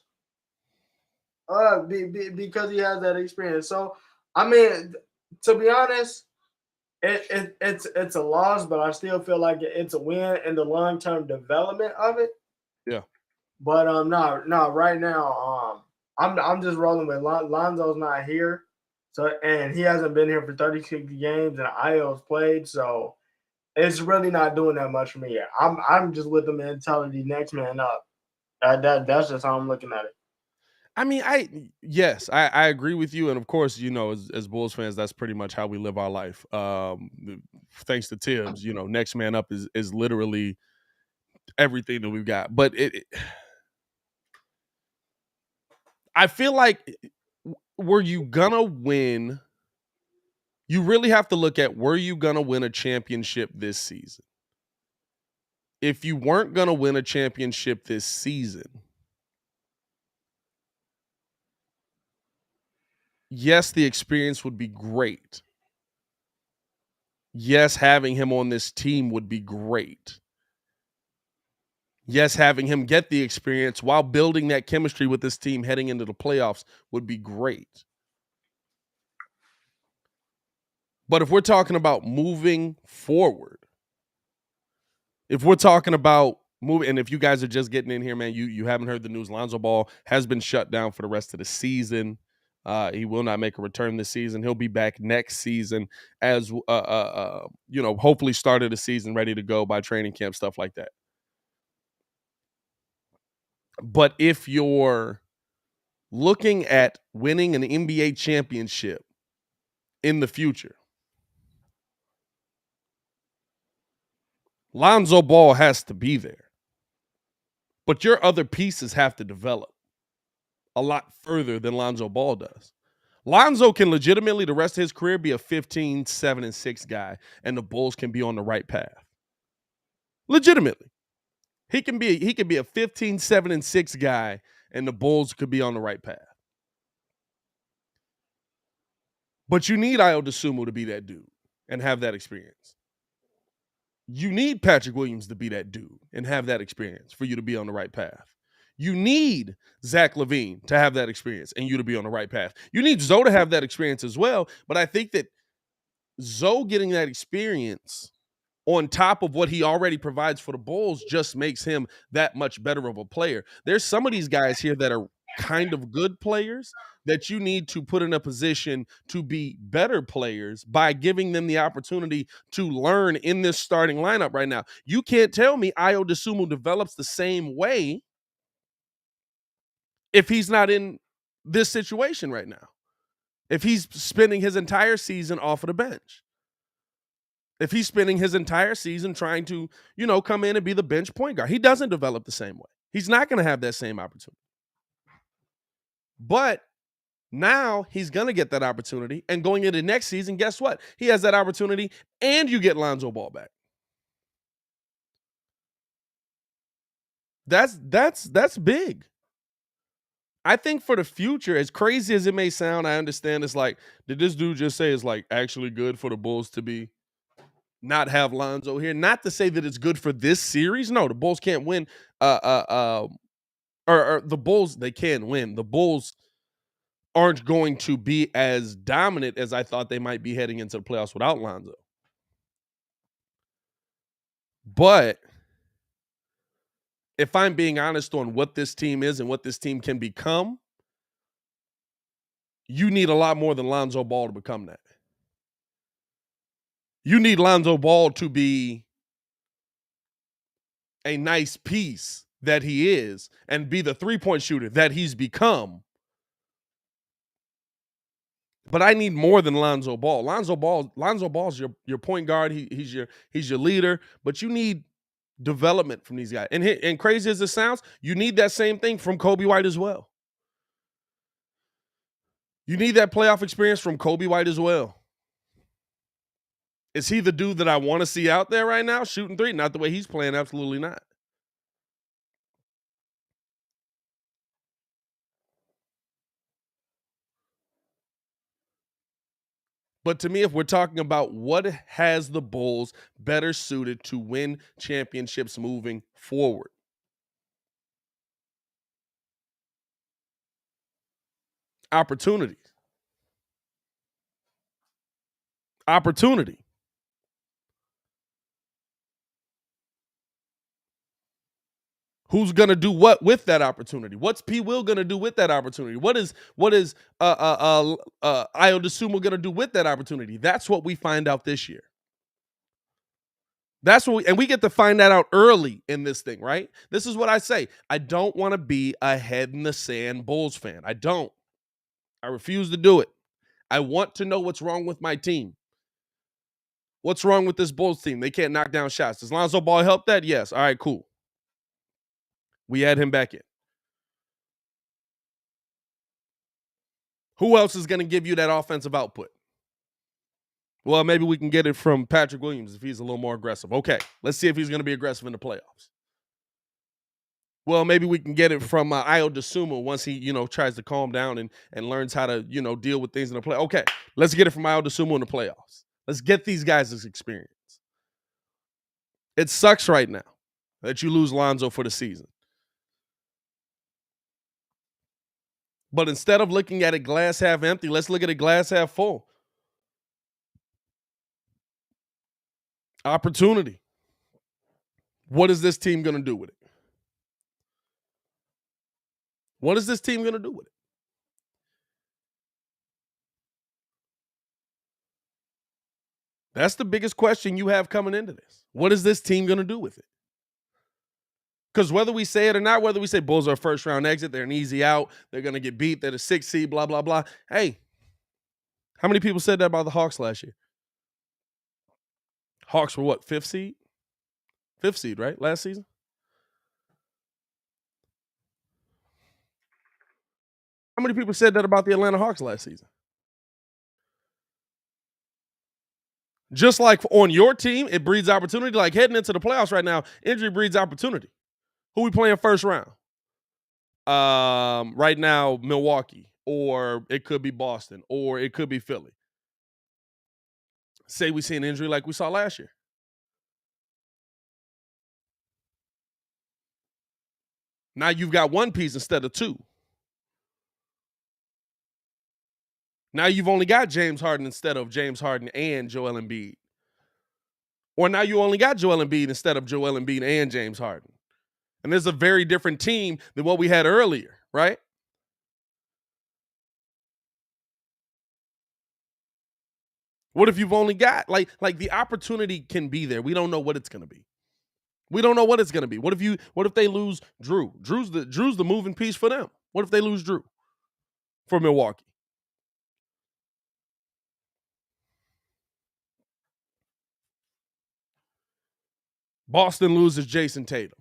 D: Because he has that experience. So I mean, to be honest, it's a loss, but I still feel like it's a win in the long term development of it.
C: Yeah.
D: But no, right now, I'm just rolling with Lonzo's not here, so and he hasn't been here for 36 games and Io's played, so it's really not doing that much for me yet. I'm just with the mentality next man up. That's just how I'm looking at it.
C: I mean, I agree with you, and of course, as Bulls fans, that's pretty much how we live our life. Thanks to Tibbs, next man up is literally everything that we've got. But I feel like, were you gonna win? You really have to look at, were you gonna win a championship this season? If you weren't gonna win a championship this season, yes, the experience would be great. Yes, having him on this team would be great. Yes, having him get the experience while building that chemistry with this team heading into the playoffs would be great. But if we're talking about moving forward, if we're talking about moving, and if you guys are just getting in here, man, you haven't heard the news. Lonzo Ball has been shut down for the rest of the season. He will not make a return this season. He'll be back next season as hopefully started the season ready to go by training camp, stuff like that. But if you're looking at winning an NBA championship in the future, Lonzo Ball has to be there. But your other pieces have to develop a lot further than Lonzo Ball does. Lonzo can legitimately, the rest of his career, be a 15, 7, and 6 guy, and the Bulls can be on the right path. Legitimately. He can be a 15, 7, and 6 guy, and the Bulls could be on the right path. But you need Ayo Dosunmu to be that dude and have that experience. You need Patrick Williams to be that dude and have that experience for you to be on the right path. You need Zach LaVine to have that experience and you to be on the right path. You need Zoe to have that experience as well. But I think that Zoe getting that experience on top of what he already provides for the Bulls just makes him that much better of a player. There's some of these guys here that are kind of good players that you need to put in a position to be better players by giving them the opportunity to learn in this starting lineup right now. You can't tell me Ayo Dosunmu develops the same way if he's not in this situation right now. If he's spending his entire season off of the bench. If he's spending his entire season trying to, come in and be the bench point guard, he doesn't develop the same way. He's not going to have that same opportunity. But now he's going to get that opportunity. And going into next season, guess what? He has that opportunity and you get Lonzo Ball back. That's big. I think for the future, as crazy as it may sound, I understand it's like, did this dude just say it's like actually good for the Bulls to be not have Lonzo here? Not to say that it's good for this series. No, the Bulls can't win. Or the Bulls, they can win. The Bulls aren't going to be as dominant as I thought they might be heading into the playoffs without Lonzo. But if I'm being honest on what this team is and what this team can become, you need a lot more than Lonzo Ball to become that. You need Lonzo Ball to be a nice piece that he is and be the three-point shooter that he's become. But I need more than Lonzo Ball. Lonzo Ball's your point guard. He's your leader. But you need development from these guys. And crazy as it sounds, you need that same thing from Kobe White as well. You need that playoff experience from Kobe White as well. Is he the dude that I want to see out there right now shooting three? Not the way he's playing, absolutely not. But to me, if we're talking about what has the Bulls better suited to win championships moving forward, opportunities. Opportunity. Who's gonna do what with that opportunity? What's P. Will gonna do with that opportunity? What is Ayo DeSumo gonna do with that opportunity? That's what we find out this year. That's what we get to find that out early in this thing, right? This is what I say. I don't want to be a head in the sand Bulls fan. I don't. I refuse to do it. I want to know what's wrong with my team. What's wrong with this Bulls team? They can't knock down shots. Does Lonzo Ball help that? Yes. All right, cool. We add him back in. Who else is going to give you that offensive output? Well, maybe we can get it from Patrick Williams if he's a little more aggressive. Okay, let's see if he's going to be aggressive in the playoffs. Well, maybe we can get it from Ayo DeSumo once he, tries to calm down and learns how to, deal with things in the play. Okay, let's get it from Ayo DeSumo in the playoffs. Let's get these guys this experience. It sucks right now that you lose Lonzo for the season. But instead of looking at it glass half empty, let's look at it glass half full. Opportunity. What is this team going to do with it? What is this team going to do with it? That's the biggest question you have coming into this. What is this team going to do with it? Because whether we say it or not, whether we say Bulls are a first-round exit, they're an easy out, they're going to get beat, they're the 6th seed, blah, blah, blah. Hey, how many people said that about the Hawks last year? Hawks were what, 5th seed? 5th seed, right, last season? How many people said that about the Atlanta Hawks last season? Just like on your team, it breeds opportunity. Like heading into the playoffs right now, injury breeds opportunity. Who we playing first round? Right now, Milwaukee, or it could be Boston, or it could be Philly. Say we see an injury like we saw last year. Now you've got one piece instead of two. Now you've only got James Harden instead of James Harden and Joel Embiid. Or now you only got Joel Embiid instead of Joel Embiid and James Harden. And there's a very different team than what we had earlier, right? What if you've only got like the opportunity can be there? We don't know what it's going to be. We don't know what it's going to be. What if they lose Drew? Drew's the moving piece for them. What if they lose Drew for Milwaukee? Boston loses Jason Tatum.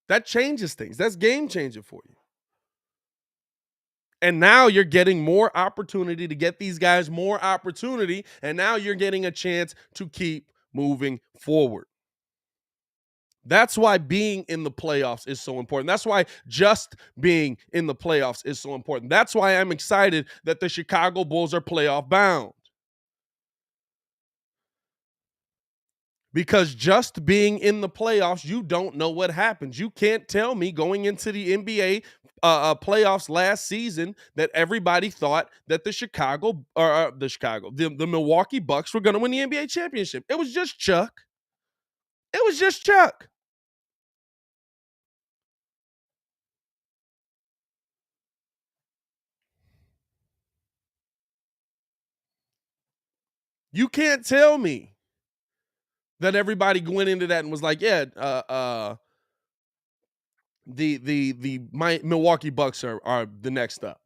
C: That changes things. That's game changing for you. And now you're getting more opportunity to get these guys more opportunity. And now you're getting a chance to keep moving forward. That's why being in the playoffs is so important. That's why just being in the playoffs is so important. That's why I'm excited that the Chicago Bulls are playoff bound. Because just being in the playoffs, you don't know what happens. You can't tell me going into the NBA playoffs last season that everybody thought that the Milwaukee Bucks were going to win the NBA championship. It was just Chuck. It was just Chuck. You can't tell me that everybody went into that and was like, yeah, my Milwaukee Bucks are the next up.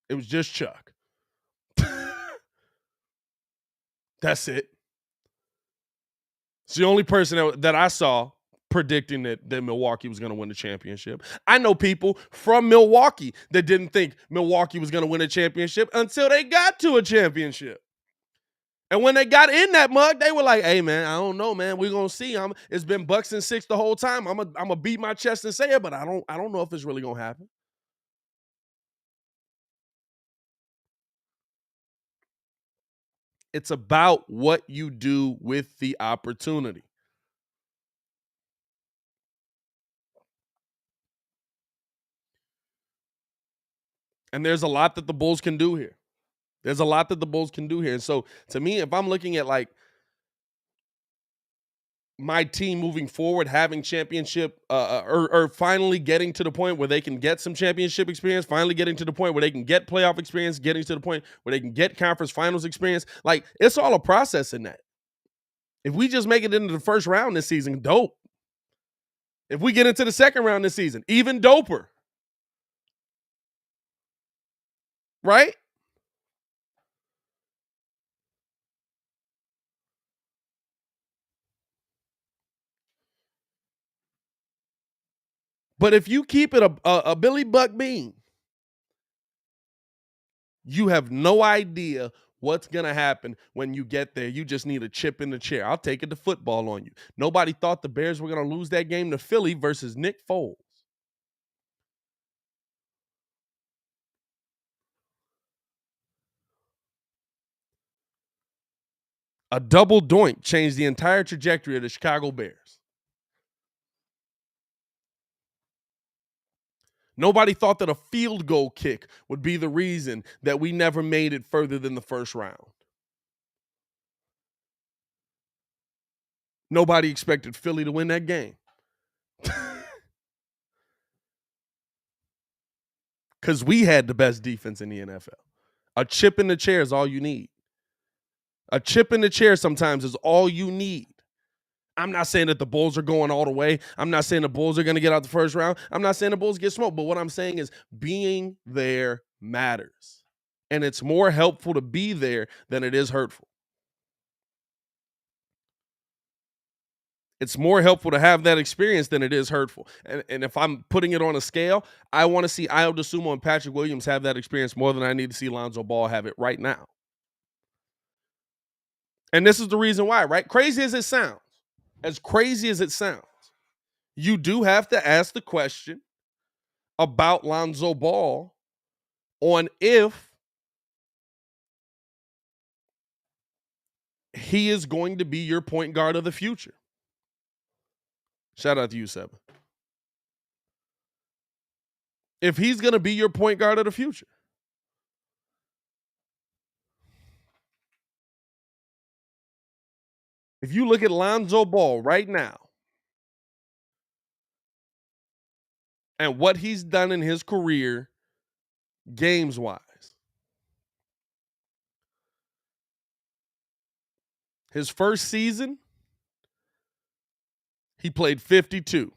C: It was just Chuck. That's it. It's the only person that I saw predicting that Milwaukee was going to win the championship. I know people from Milwaukee that didn't think Milwaukee was going to win a championship until they got to a championship. And when they got in that mug, they were like, hey, man, I don't know, man. We're going to see. It's been Bucks and 6 the whole time. I'm going to beat my chest and say it, but I don't know if it's really going to happen. It's about what you do with the opportunity. And there's a lot that the Bulls can do here. There's a lot that the Bulls can do here. And so to me, if I'm looking at like my team moving forward, having championship or finally getting to the point where they can get some championship experience, finally getting to the point where they can get playoff experience, getting to the point where they can get conference finals experience, like it's all a process in that. If we just make it into the first round this season, dope. If we get into the second round this season, even doper. Right? But if you keep it a Billy Buck bean, you have no idea what's going to happen when you get there. You just need a chip in the chair. I'll take it to football on you. Nobody thought the Bears were going to lose that game to Philly versus Nick Foles. A double doink changed the entire trajectory of the Chicago Bears. Nobody thought that a field goal kick would be the reason that we never made it further than the first round. Nobody expected Philly to win that game. Because we had the best defense in the NFL. A chip in the chair is all you need. A chip in the chair sometimes is all you need. I'm not saying that the Bulls are going all the way. I'm not saying the Bulls are going to get out the first round. I'm not saying the Bulls get smoked. But what I'm saying is being there matters. And it's more helpful to be there than it is hurtful. It's more helpful to have that experience than it is hurtful. And if I'm putting it on a scale, I want to see Ayo Dosunmu and Patrick Williams have that experience more than I need to see Lonzo Ball have it right now. And this is the reason why, right? Crazy as it sounds, you do have to ask the question about Lonzo Ball on if he is going to be your point guard of the future. Shout out to you, Seba. If he's going to be your point guard of the future. If you look at Lonzo Ball right now and what he's done in his career games-wise, his first season, he played 52.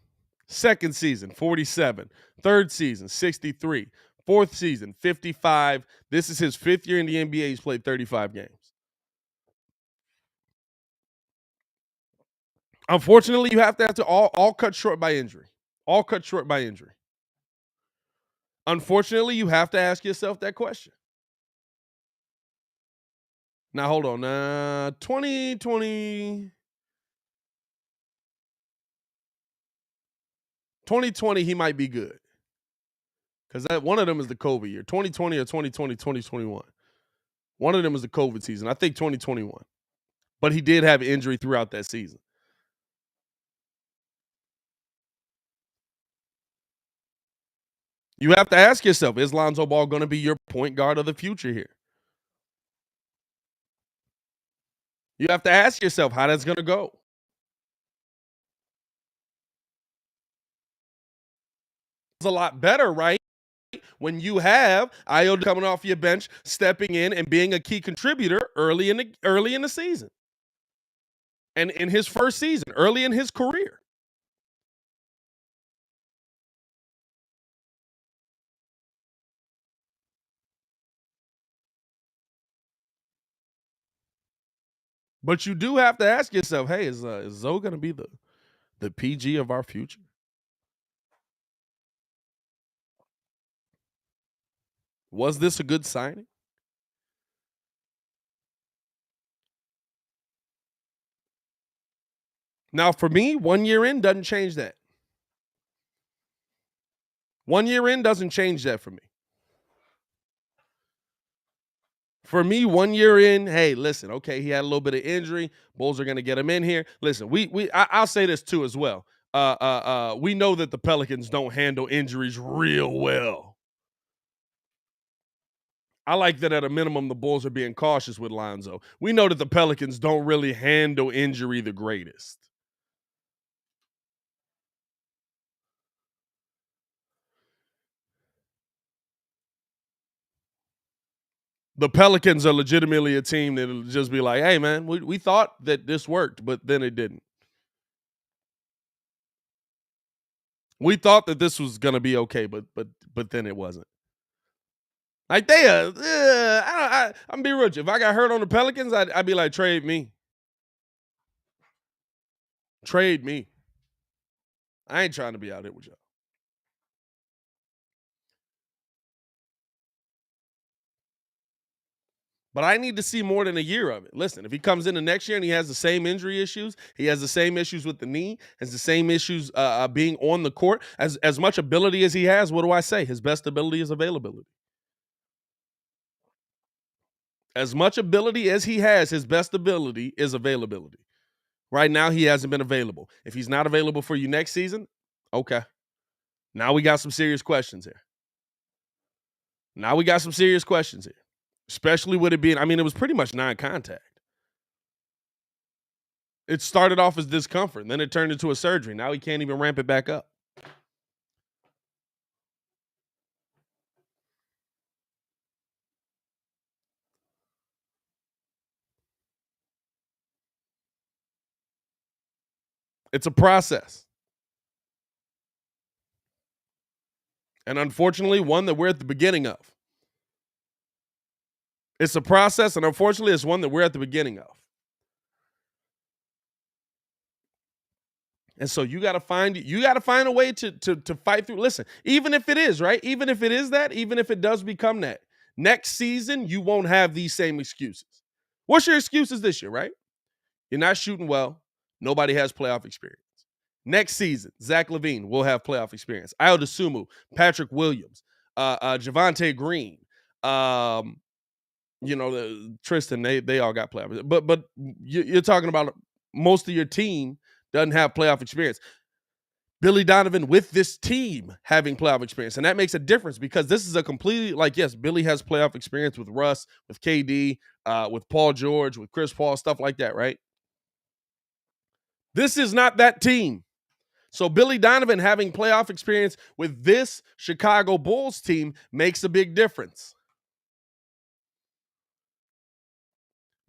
C: Second season, 47. Third season, 63. Fourth season, 55. This is his fifth year in the NBA. He's played 35 games. Unfortunately, you have to all cut short by injury. All cut short by injury. Unfortunately, you have to ask yourself that question. Now, hold on. 2020, he might be good. Because one of them is the COVID year. 2020 or 2020, 2021. One of them is the COVID season. I think 2021. But he did have injury throughout that season. You have to ask yourself, is Lonzo Ball going to be your point guard of the future here? You have to ask yourself how that's going to go. It's a lot better, right? When you have Ayo coming off your bench, stepping in and being a key contributor early in the season. And in his first season, early in his career. But you do have to ask yourself, hey, is Zoe going to be the PG of our future? Was this a good signing? Now, for me, 1 year in doesn't change that. 1 year in doesn't change that for me. For me, 1 year in, hey, listen, okay, he had a little bit of injury. Bulls are going to get him in here. Listen, I'll say this too as well. We know that the Pelicans don't handle injuries real well. I like that at a minimum the Bulls are being cautious with Lonzo. We know that the Pelicans don't really handle injury the greatest. The Pelicans are legitimately a team that'll just be like, hey, man, we thought that this worked, but then it didn't. We thought that this was going to be okay, but then it wasn't. Like I'm be real. If I got hurt on the Pelicans, I'd be like, trade me. Trade me. I ain't trying to be out here with y'all. But I need to see more than a year of it. Listen, if he comes in the next year and he has the same injury issues, he has the same issues with the knee, has the same issues being on the court, as much ability as he has, what do I say? His best ability is availability. As much ability as he has, his best ability is availability. Right now, he hasn't been available. If he's not available for you next season, okay. Now we got some serious questions here. Especially with it being, it was pretty much non-contact. It started off as discomfort, and then it turned into a surgery. Now he can't even ramp it back up. It's a process. And unfortunately, one that we're at the beginning of. It's a process, and unfortunately, it's one that we're at the beginning of. And so you got to find a way to fight through. Listen, even if it is, right? Even if it is that, even if it does become that, next season, you won't have these same excuses. What's your excuses this year, right? You're not shooting well. Nobody has playoff experience. Next season, Zach LaVine will have playoff experience. Ayo Dosunmu, Patrick Williams, Javonte Green, Tristan, they all got playoff. But you're talking about most of your team doesn't have playoff experience. Billy Donovan with this team having playoff experience. And that makes a difference because this is a completely, yes, Billy has playoff experience with Russ, with KD, with Paul George, with Chris Paul, stuff like that, right? This is not that team. So Billy Donovan having playoff experience with this Chicago Bulls team makes a big difference.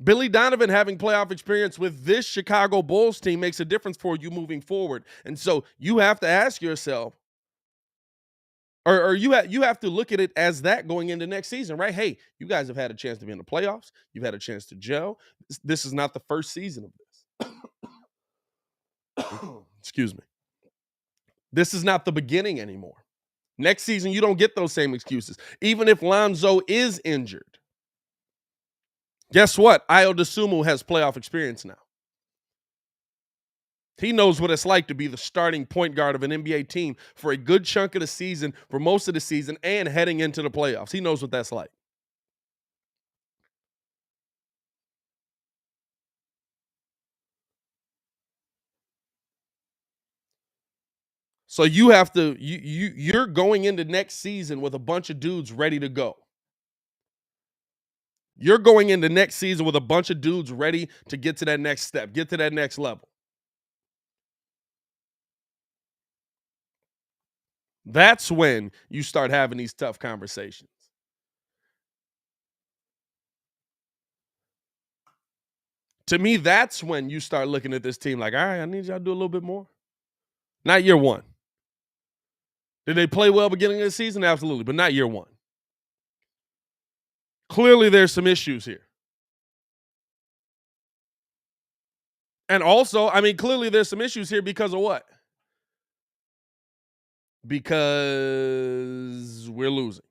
C: Billy Donovan having playoff experience with this Chicago Bulls team makes a difference for you moving forward. And so you have to ask yourself, or you have to look at it as that going into next season, right? Hey, you guys have had a chance to be in the playoffs. You've had a chance to gel. This is not the first season of this. Excuse me. This is not the beginning anymore. Next season, you don't get those same excuses. Even if Lonzo is injured. Guess what? Ayo Dosunmu has playoff experience now. He knows what it's like to be the starting point guard of an NBA team for a good chunk of the season, for most of the season, and heading into the playoffs. He knows what that's like. So you have to, you're going into next season with a bunch of dudes ready to go. You're going into next season with a bunch of dudes ready to get to that next step, get to that next level. That's when you start having these tough conversations. To me, that's when you start looking at this team like, all right, I need y'all to do a little bit more. Not year one. Did they play well beginning of the season? Absolutely, but not year one. Clearly, there's some issues here. And also, clearly there's some issues here because of what? Because we're losing.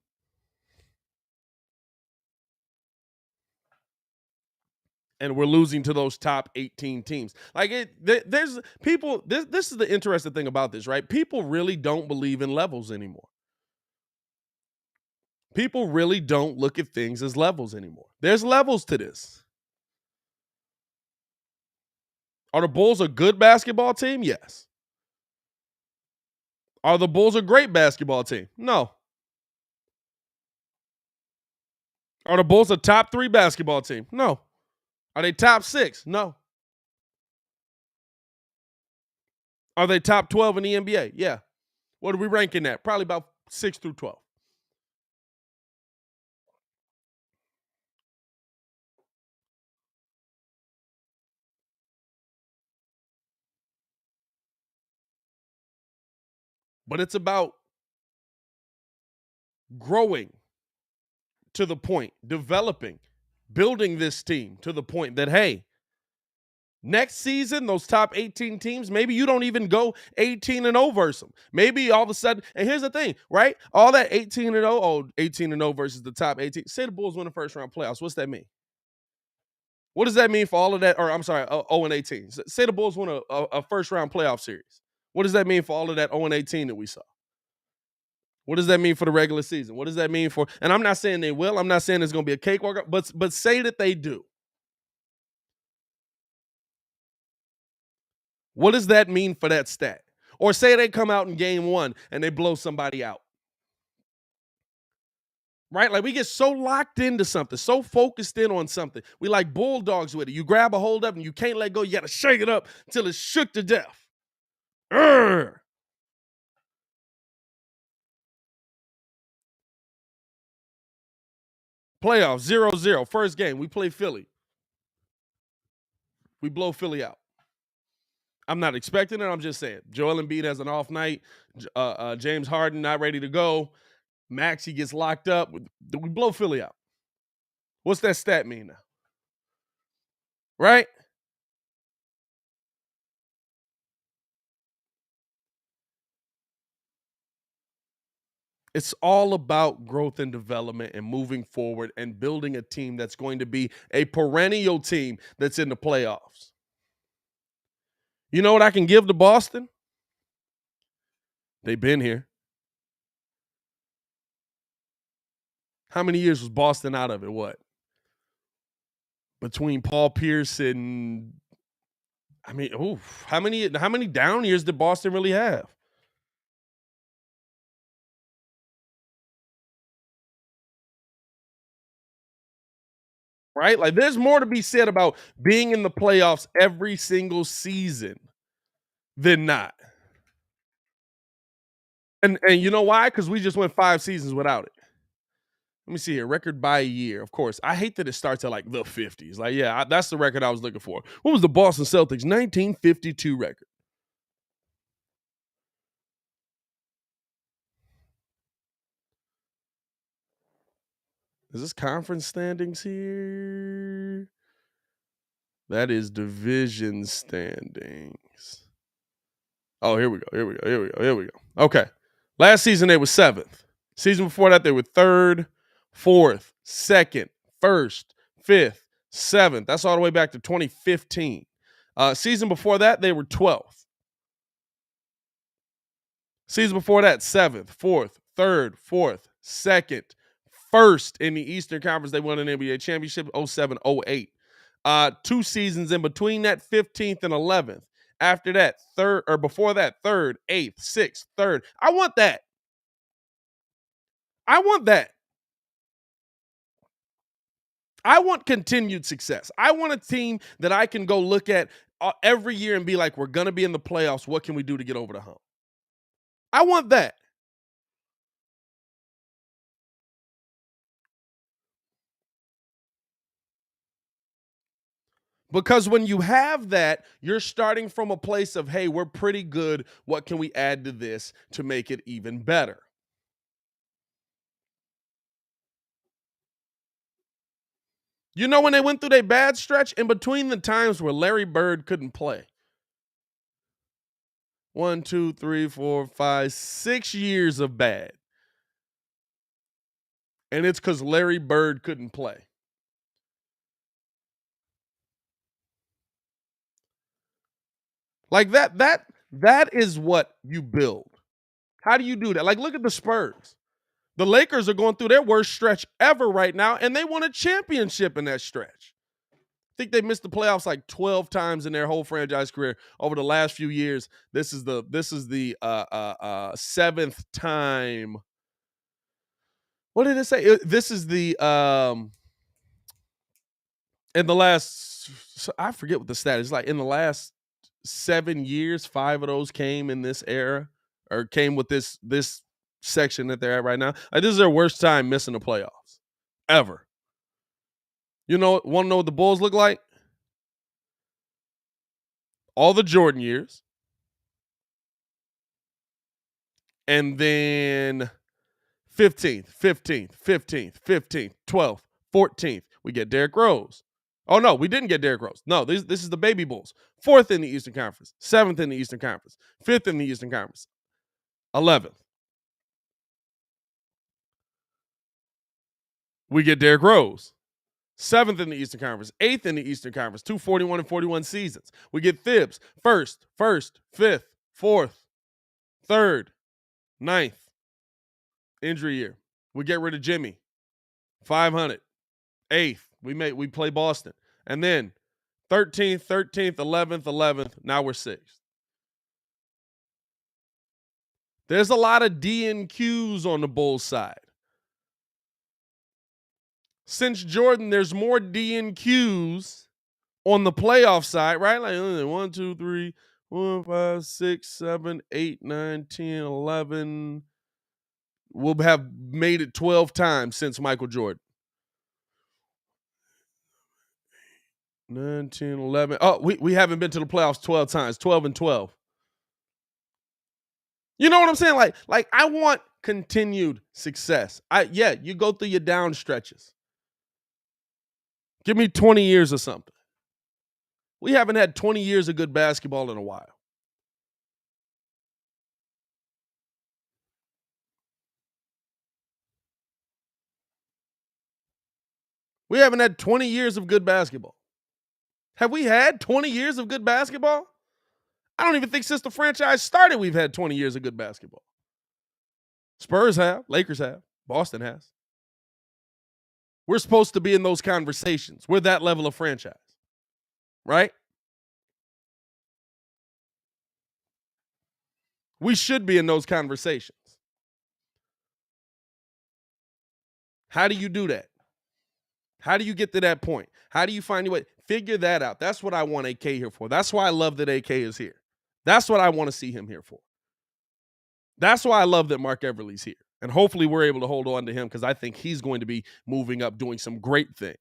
C: And we're losing to those top 18 teams. There's people, this is the interesting thing about this, right? People really don't believe in levels anymore. People really don't look at things as levels anymore. There's levels to this. Are the Bulls a good basketball team? Yes. Are the Bulls a great basketball team? No. Are the Bulls a top 3 basketball team? No. Are they top 6? No. Are they top 12 in the NBA? Yeah. What are we ranking at? Probably about 6 through 12. But it's about growing to the point, developing, building this team to the point that, hey, next season, those top 18 teams, maybe you don't even go 18-0 versus them. Maybe all of a sudden, and here's the thing, right? All that 18-0, 18-0 versus the top 18. Say the Bulls win the first round playoffs. What's that mean? What does that mean for all of that? Or I'm sorry, 0-18. Say the Bulls win a first round playoff series. What does that mean for all of that 0-18 that we saw? What does that mean for the regular season? What does that mean for? And I'm not saying they will. I'm not saying it's going to be a cakewalk, but say that they do. What does that mean for that stat? Or say they come out in game 1 and they blow somebody out. Right? Like we get so locked into something, so focused in on something. We like bulldogs with it. You grab a hold of it and you can't let go. You got to shake it up until it's shook to death. Urgh. Playoffs 0-0. First game, we play Philly. We blow Philly out. I'm not expecting it. I'm just saying. Joel Embiid has an off night. James Harden not ready to go. Maxey gets locked up. We blow Philly out. What's that stat mean now? Right? It's all about growth and development and moving forward and building a team that's going to be a perennial team that's in the playoffs. You know what I can give to Boston? They've been here. How many years was Boston out of it? What? Between Paul Pierce and how many down years did Boston really have? Right? Like there's more to be said about being in the playoffs every single season than not. And you know why? Because we just went 5 seasons without it. Let me see here. Record by a year. Of course, I hate that it starts at like the 50s. Like, yeah, that's the record I was looking for. What was the Boston Celtics 1952 record? Is this conference standings here? That is division standings. Oh, here we go. Okay. Last season, they were 7th. Season before that, they were 3rd, 4th, 2nd, 1st, 5th, 7th. That's all the way back to 2015. Season before that, they were 12th. Season before that, 7th, 4th, 3rd, 4th, 2nd, 1st in the Eastern Conference. They won an NBA championship 07-08. 2 seasons in between that, 15th and 11th. After that, 3rd, or before that, 3rd, 8th, 6th, 3rd. I want that. I want continued success. I want a team that I can go look at every year and be like, we're going to be in the playoffs. What can we do to get over the hump? I want that. Because when you have that, you're starting from a place of, hey, we're pretty good. What can we add to this to make it even better? You know when they went through their bad stretch? In between the times where Larry Bird couldn't play. 1, 2, 3, 4, 5, 6 years of bad. And it's because Larry Bird couldn't play. Like that is what you build. How do you do that? Like, look at the Spurs. The Lakers are going through their worst stretch ever right now, and they won a championship in that stretch. I think they missed the playoffs like 12 times in their whole franchise career over the last few years. This is the 7th time What did it say? This is the in the last, I forget what the stat is. Like in the last 7 years, 5 of those came in this era, or came with this section that they're at right now. Like, this is their worst time missing the playoffs ever. You know, want to know what the Bulls look like? All the Jordan years, and then 15th, 12th, 14th. We get Derrick Rose. Oh, no, we didn't get Derrick Rose. No, this is the baby Bulls. 4th in the Eastern Conference, 7th in the Eastern Conference, 5th in the Eastern Conference, 11th. We get Derrick Rose. 7th in the Eastern Conference, 8th in the Eastern Conference, 241 and 41 seasons. We get Thibs, 1st, 5th, 4th, 3rd, 9th. Injury year. We get rid of Jimmy, 500. 8th, we play Boston. And then 13th, 11th. Now we're 6th. There's a lot of DNQs on the Bulls side. Since Jordan, there's more DNQs on the playoff side, right? Like 1, 2, 3, 4, 5, 6, 7, 8, 9, 10, 11. We'll have made it 12 times since Michael Jordan. 9, 10, 11. Oh, we haven't been to the playoffs 12 times, 12 and 12. You know what I'm saying? Like I want continued success. You go through your down stretches. Give me 20 years or something. We haven't had 20 years of good basketball in a while. We haven't had 20 years of good basketball. Have we had 20 years of good basketball? I don't even think since the franchise started we've had 20 years of good basketball. Spurs have, Lakers have, Boston has. We're supposed to be in those conversations. We're that level of franchise, right? We should be in those conversations. How do you do that? How do you get to that point? How do you find your way? Figure that out. That's what I want AK here for. That's why I love that AK is here. That's what I want to see him here for. That's why I love that Mark Everly's here. And hopefully we're able to hold on to him because I think he's going to be moving up, doing some great things.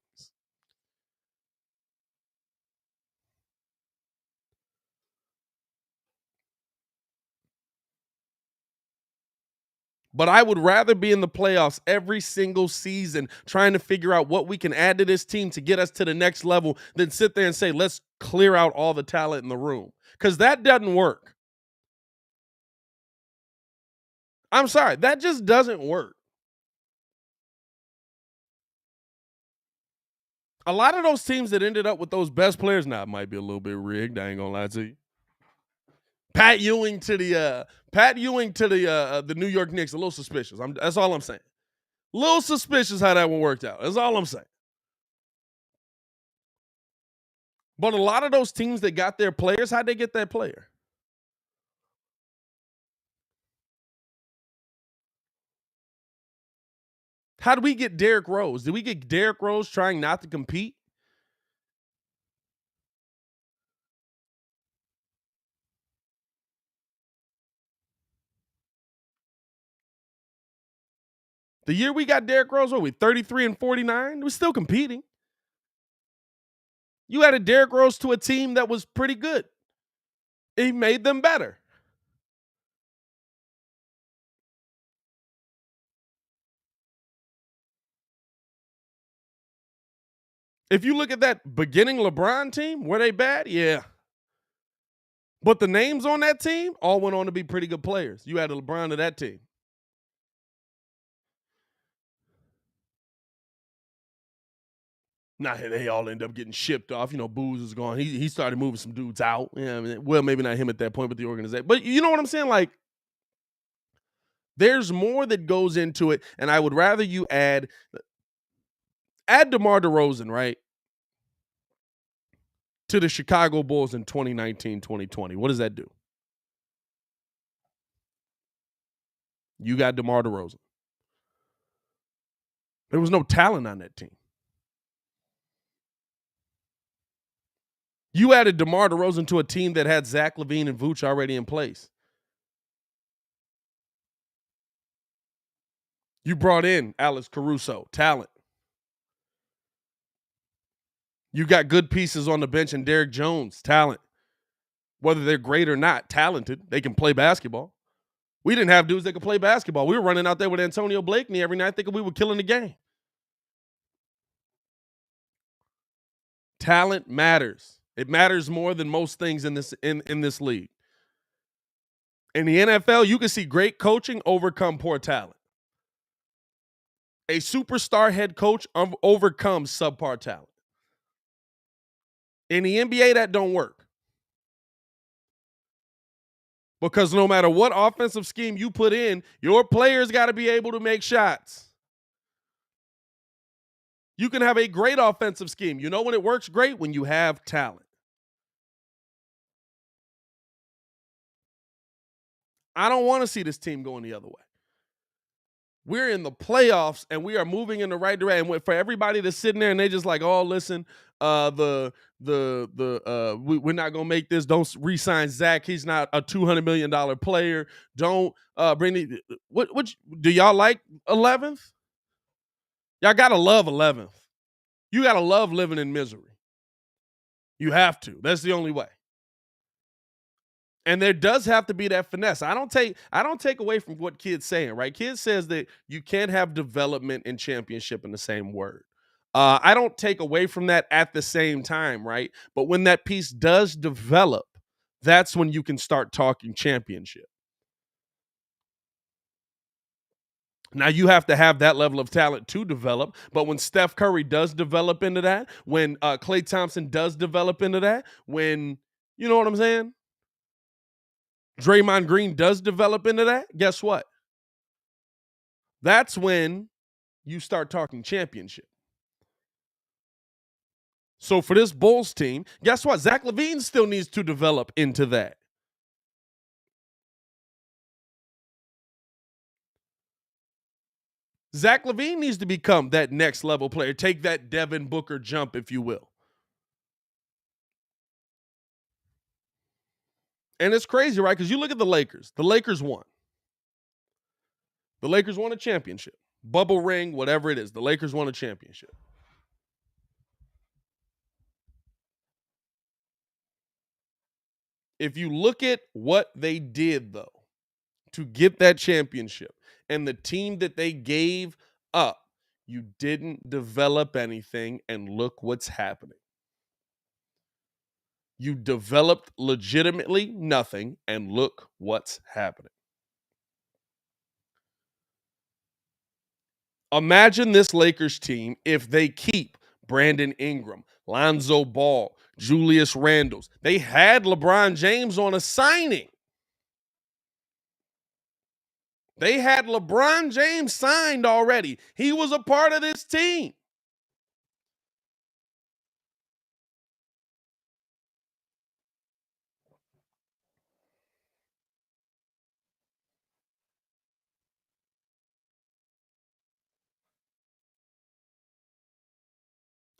C: But I would rather be in the playoffs every single season trying to figure out what we can add to this team to get us to the next level than sit there and say, let's clear out all the talent in the room. Because that doesn't work. I'm sorry, that just doesn't work. A lot of those teams that ended up with those best players, now it might be a little bit rigged, I ain't gonna lie to you. Pat Ewing to the New York Knicks, a little suspicious. That's all I'm saying. A little suspicious how that one worked out. That's all I'm saying. But a lot of those teams that got their players, how'd they get that player? How did we get Derrick Rose? Did we get Derrick Rose trying not to compete? The year we got Derrick Rose, what were we, 33 and 49? We're still competing. You added Derrick Rose to a team that was pretty good. He made them better. If you look at that beginning LeBron team, were they bad? Yeah. But the names on that team all went on to be pretty good players. You added LeBron to that team. Nah, they all end up getting shipped off. You know, Booz is gone. He started moving some dudes out. Yeah, I mean, well, maybe not him at that point, but the organization. But you know what I'm saying? Like, there's more that goes into it, and I would rather you add DeMar DeRozan, right, to the Chicago Bulls in 2019, 2020. What does that do? You got DeMar DeRozan. There was no talent on that team. You added DeMar DeRozan to a team that had Zach LaVine and Vooch already in place. You brought in Alex Caruso, talent. You got good pieces on the bench and Derrick Jones, talent. Whether they're great or not, talented, they can play basketball. We didn't have dudes that could play basketball. We were running out there with Antonio Blakeney every night thinking we were killing the game. Talent matters. It matters more than most things in this league. In the NFL, you can see great coaching overcome poor talent. A superstar head coach overcomes subpar talent. In the NBA, that don't work. Because no matter what offensive scheme you put in, your players got to be able to make shots. You can have a great offensive scheme. You know when it works great? When you have talent. I don't want to see this team going the other way. We're in the playoffs and we are moving in the right direction. And for everybody that's sitting there and they just like, oh, listen, we're not gonna make this. Don't re-sign Zach. He's not a $200 million player. Don't bring the what do y'all like 11th? Y'all gotta love 11th. You gotta love living in misery. You have to. That's the only way. And there does have to be that finesse. I don't take away from what Kid's saying, right? Kid says that you can't have development and championship in the same word. I don't take away from that at the same time, right? But when that piece does develop, that's when you can start talking championship. Now, you have to have that level of talent to develop, but when Steph Curry does develop into that, when Klay Thompson does develop into that, when, you know what I'm saying? Draymond Green does develop into that, guess what? That's when you start talking championship. So for this Bulls team, guess what? Zach LaVine still needs to develop into that. Zach LaVine needs to become that next level player. Take that Devin Booker jump, if you will. And it's crazy, right? Because you look at the Lakers. The Lakers won. The Lakers won a championship. Bubble ring, whatever it is. The Lakers won a championship. If you look at what they did, though, to get that championship and the team that they gave up, you didn't develop anything, and look what's happening. You developed legitimately nothing, and look what's happening. Imagine this Lakers team if they keep Brandon Ingram, Lonzo Ball, Julius Randle. They had LeBron James on a signing. They had LeBron James signed already. He was a part of this team.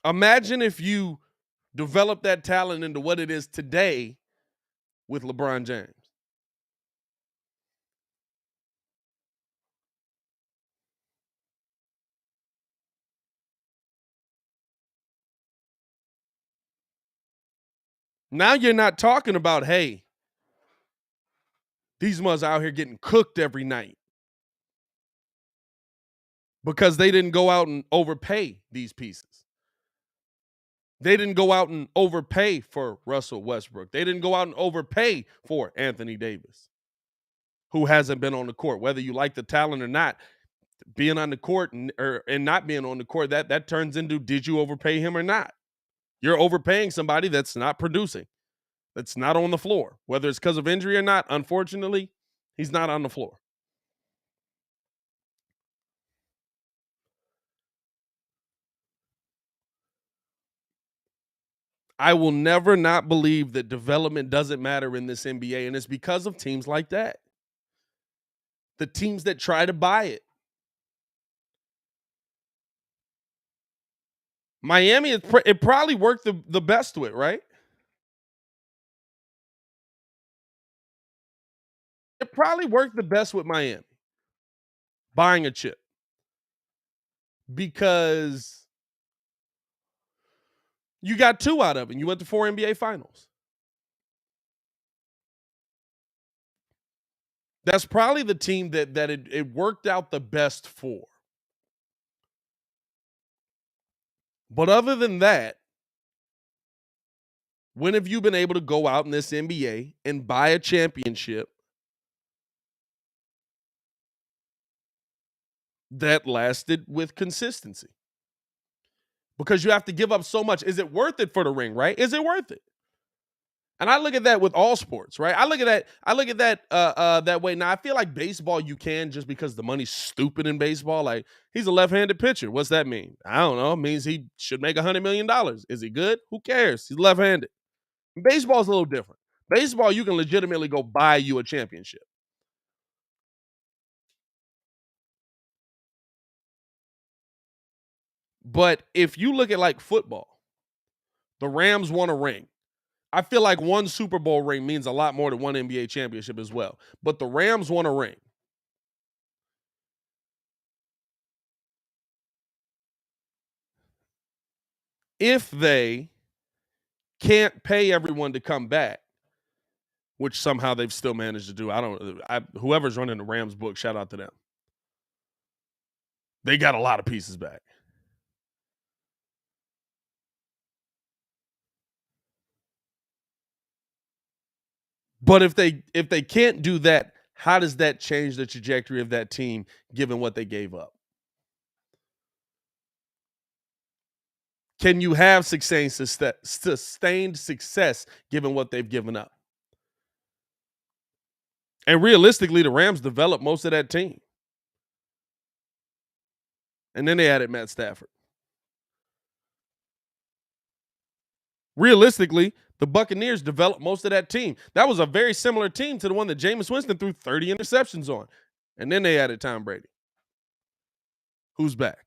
C: Imagine if you develop that talent into what it is today with LeBron James. Now you're not talking about, hey, these motherfuckers out here getting cooked every night because they didn't go out and overpay these pieces. They didn't go out and overpay for Russell Westbrook. They didn't go out and overpay for Anthony Davis, who hasn't been on the court. Whether you like the talent or not, being on the court and not being on the court, that turns into, did you overpay him or not? You're overpaying somebody that's not producing, that's not on the floor. Whether it's because of injury or not, unfortunately, he's not on the floor. I will never not believe that development doesn't matter in this NBA, and it's because of teams like that. The teams that try to buy it. Miami, it probably worked the best with, right? It probably worked the best with Miami buying a chip because you got 2 out of it. You went to 4 NBA finals. That's probably the team that it worked out the best for. But other than that, when have you been able to go out in this NBA and buy a championship that lasted with consistency? Because you have to give up so much. Is it worth it for the ring, right? Is it worth it? And I look at that with all sports, right? I look at that that way. Now I feel like baseball you can just because the money's stupid in baseball. Like he's a left-handed pitcher. What's that mean? I don't know. It means he should make $100 million. Is he good? Who cares? He's left-handed. Baseball's a little different. Baseball, you can legitimately go buy you a championship. But if you look at like football, the Rams won a ring. I feel like one Super Bowl ring means a lot more than one NBA championship as well. But the Rams won a ring. If they can't pay everyone to come back, which somehow they've still managed to do. Whoever's running the Rams book, shout out to them. They got a lot of pieces back. But if they can't do that, how does that change the trajectory of that team given what they gave up? Can you have sustained success given what they've given up? And realistically, the Rams developed most of that team. And then they added Matt Stafford. Realistically, the Buccaneers developed most of that team. That was a very similar team to the one that Jameis Winston threw 30 interceptions on. And then they added Tom Brady. Who's back?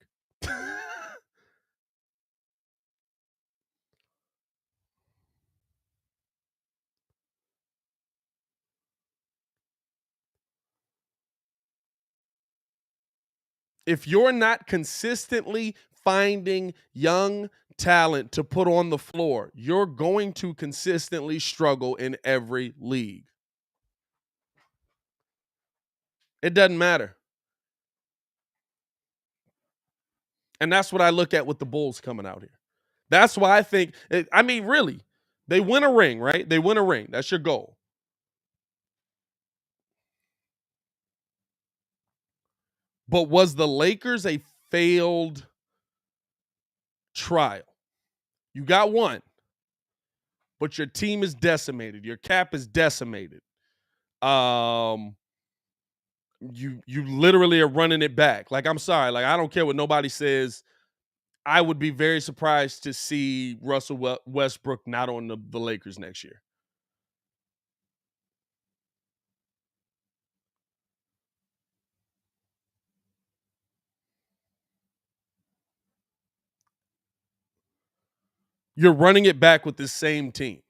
C: If you're not consistently finding young talent to put on the floor, you're going to consistently struggle in every league. It doesn't matter. And that's what I look at with the Bulls coming out here. That's why I think, really, they win a ring, right? They win a ring. That's your goal. But was the Lakers a failed trial? You got one, but your team is decimated. Your cap is decimated. You literally are running it back. Like, I'm sorry. Like, I don't care what nobody says. I would be very surprised to see Russell Westbrook not on the Lakers next year. You're running it back with the same team.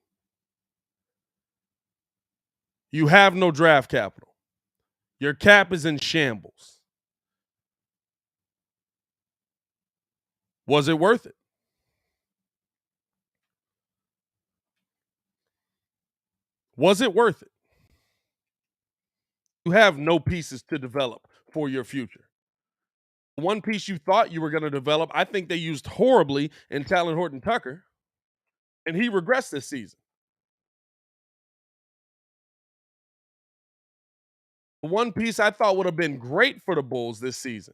C: You have no draft capital. Your cap is in shambles. Was it worth it? Was it worth it? You have no pieces to develop for your future. One piece you thought you were going to develop, I think they used horribly in Talon Horton Tucker, and he regressed this season. One piece I thought would have been great for the Bulls this season.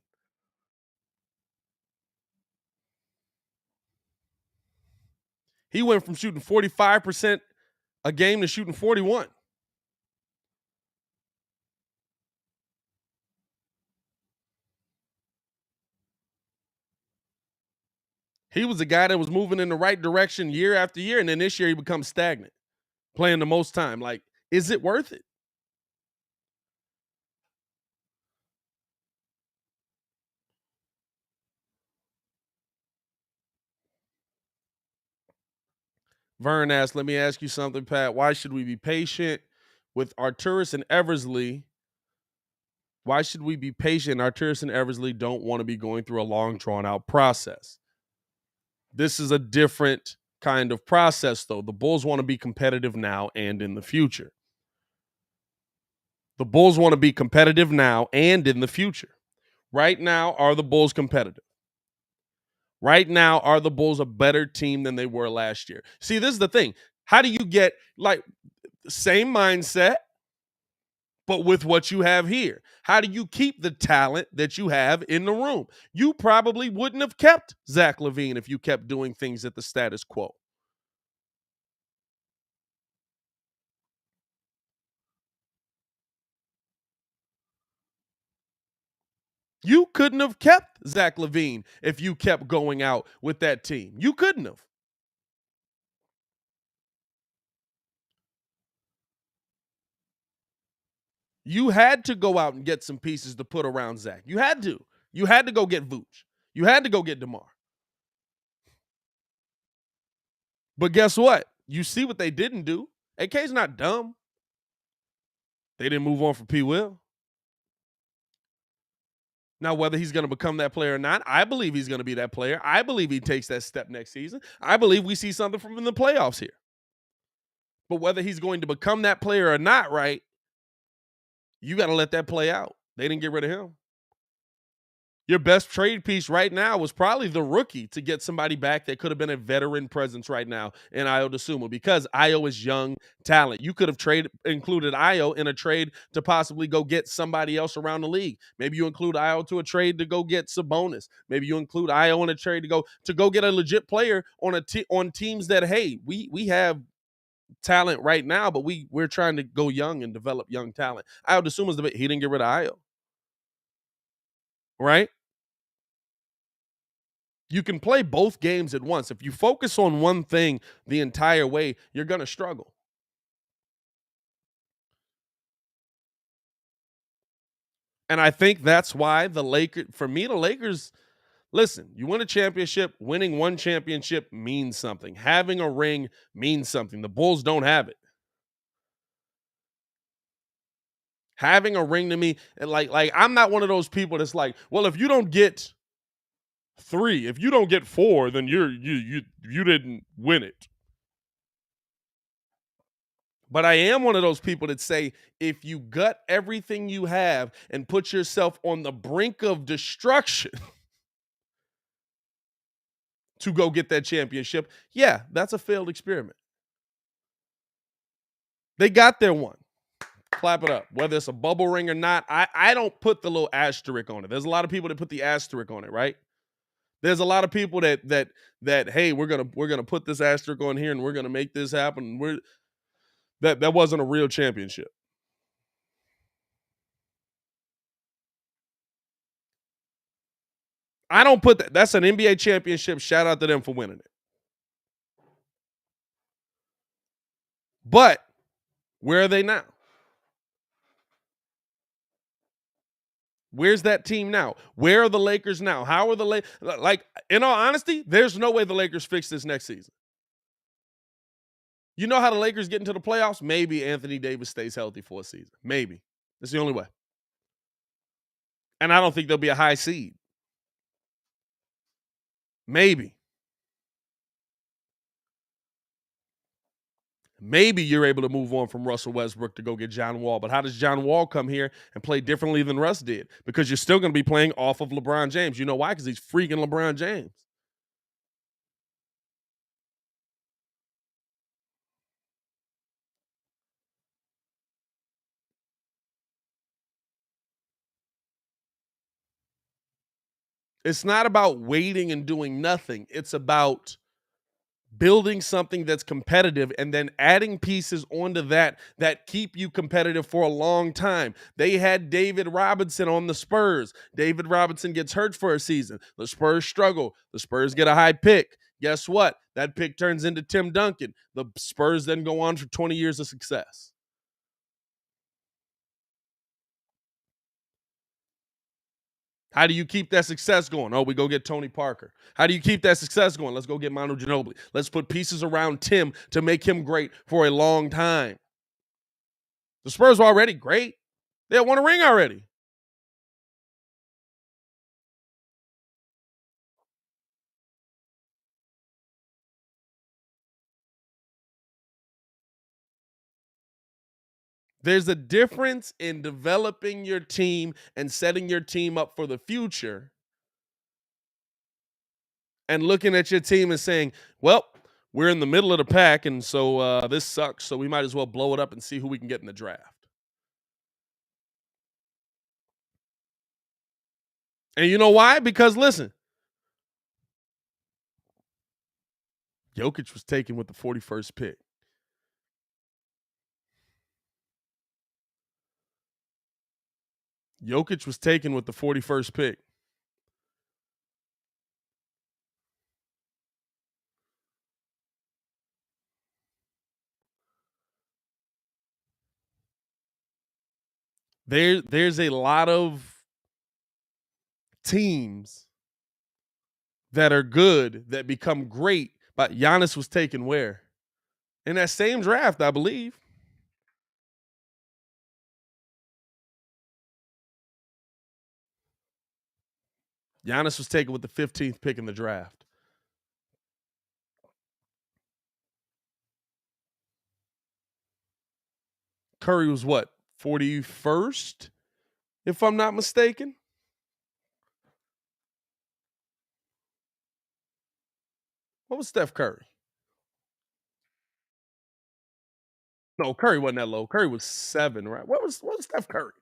C: He went from shooting 45% a game to shooting 41. He was a guy that was moving in the right direction year after year, and then this year he becomes stagnant, playing the most time. Like, is it worth it? Vern asked, let me ask you something, Pat. Why should we be patient with Arturas and Eversley? Why should we be patient? Arturas and Eversley don't want to be going through a long, drawn-out process. This is a different kind of process, though. The Bulls want to be competitive now and in the future. The Bulls want to be competitive now and in the future. Right now, are the Bulls competitive? Right now, are the Bulls a better team than they were last year? See, this is the thing. How do you get, like, same mindset, but with what you have here? How do you keep the talent that you have in the room? You probably wouldn't have kept Zach LaVine if you kept doing things at the status quo. You couldn't have kept Zach LaVine if you kept going out with that team. You couldn't have. You had to go out and get some pieces to put around Zach. You had to. You had to go get Vooch. You had to go get DeMar. But guess what? You see what they didn't do. AK's not dumb. They didn't move on from P. Will. Now, whether he's going to become that player or not, I believe he's going to be that player. I believe he takes that step next season. I believe we see something from him in the playoffs here. But whether he's going to become that player or not, right, you got to let that play out. They didn't get rid of him. Your best trade piece right now was probably the rookie to get somebody back that could have been a veteran presence right now in Ayo Dosunmu, because Ayo is young talent. You could have included Ayo in a trade to possibly go get somebody else around the league. Maybe you include Ayo to a trade to go get Sabonis. Maybe you include Ayo in a trade to go get a legit player on teams that, hey, we have talent right now, but we're trying to go young and develop young talent. Ayo Dosunmu's he didn't get rid of Ayo. Right? You can play both games at once. If you focus on one thing the entire way, you're going to struggle. And I think that's why the Lakers, listen, you win a championship, winning one championship means something. Having a ring means something. The Bulls don't have it. Having a ring to me, like I'm not one of those people that's like, well, if you don't get 3, if you don't get 4, then you didn't win it. But I am one of those people that say, if you gut everything you have and put yourself on the brink of destruction to go get that championship, yeah, that's a failed experiment. They got their one. Clap it up. Whether it's a bubble ring or not, I don't put the little asterisk on it. There's a lot of people that put the asterisk on it, right? There's a lot of people that hey, we're gonna put this asterisk on here and we're gonna make this happen. That wasn't a real championship. I don't put that. That's an NBA championship. Shout out to them for winning it. But where are they now? Where's that team now? Where are the Lakers now? How are the Lakers? Like, in all honesty, there's no way the Lakers fix this next season. You know how the Lakers get into the playoffs? Maybe Anthony Davis stays healthy for a season. Maybe. That's the only way. And I don't think there'll be a high seed. Maybe. Maybe you're able to move on from Russell Westbrook to go get John Wall. But how does John Wall come here and play differently than Russ did? Because you're still going to be playing off of LeBron James. You know why? Because he's freaking LeBron James. It's not about waiting and doing nothing. It's about building something that's competitive and then adding pieces onto that keep you competitive for a long time. They had David Robinson on the Spurs. David Robinson gets hurt for a season. The Spurs struggle. The Spurs get a high pick. Guess what? That pick turns into Tim Duncan. The Spurs then go on for 20 years of success. How do you keep that success going? Oh, we go get Tony Parker. How do you keep that success going? Let's go get Manu Ginobili. Let's put pieces around Tim to make him great for a long time. The Spurs were already great. They won a ring already. There's a difference in developing your team and setting your team up for the future and looking at your team and saying, well, we're in the middle of the pack, and so this sucks, so we might as well blow it up and see who we can get in the draft. And you know why? Because, listen, Jokic was taken with the 41st pick. Jokic was taken with the 41st pick. There's a lot of teams that are good that become great, but Giannis was taken where? In that same draft, I believe. Giannis was taken with the 15th pick in the draft. Curry was what? 41st, if I'm not mistaken. What was Steph Curry? No, Curry wasn't that low. Curry was 7, right? What was Steph Curry?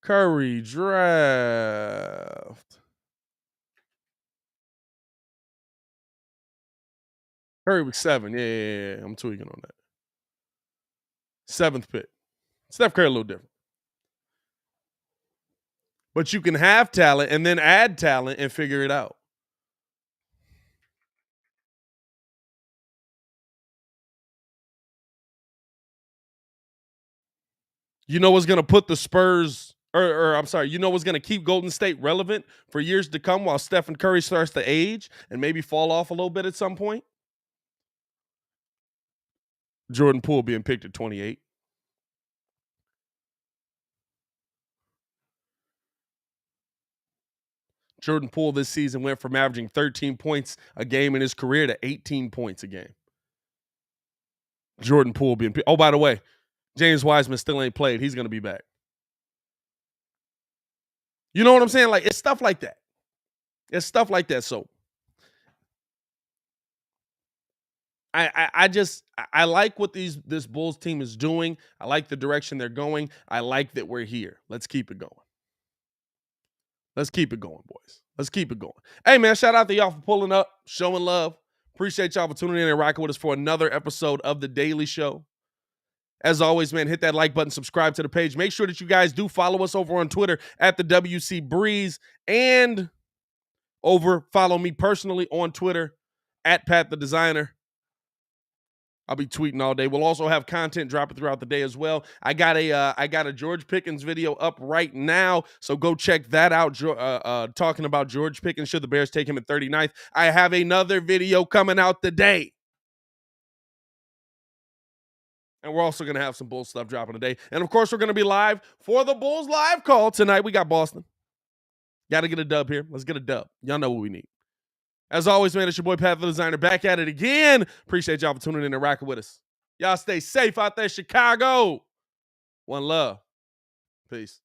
C: Curry draft. Curry was 7. Yeah. I'm tweaking on that. 7th pick. Steph Curry a little different. But you can have talent and then add talent and figure it out. You know what's going to put the Spurs, you know what's going to keep Golden State relevant for years to come while Stephen Curry starts to age and maybe fall off a little bit at some point? Jordan Poole being picked at 28. Jordan Poole this season went from averaging 13 points a game in his career to 18 points a game. Jordan Poole being picked. Oh, by the way, James Wiseman still ain't played. He's going to be back. You know what I'm saying? Like, it's stuff like that. It's stuff like that. So I like what this Bulls team is doing. I like the direction they're going. I like that we're here. Let's keep it going. Let's keep it going, boys. Let's keep it going. Hey, man, shout out to y'all for pulling up, showing love. Appreciate y'all for tuning in and rocking with us for another episode of The Daily Show. As always, man, hit that like button, subscribe to the page. Make sure that you guys do follow us over on Twitter at the WC Breeze and follow me personally on Twitter at Pat the Designer. I'll be tweeting all day. We'll also have content dropping throughout the day as well. I got a George Pickens video up right now, so go check that out. Talking about George Pickens, should the Bears take him at 39th? I have another video coming out today. And we're also going to have some Bulls stuff dropping today. And, of course, we're going to be live for the Bulls live call tonight. We got Boston. Got to get a dub here. Let's get a dub. Y'all know what we need. As always, man, it's your boy, Pat the Designer, back at it again. Appreciate y'all for tuning in and rocking with us. Y'all stay safe out there, Chicago. One love. Peace.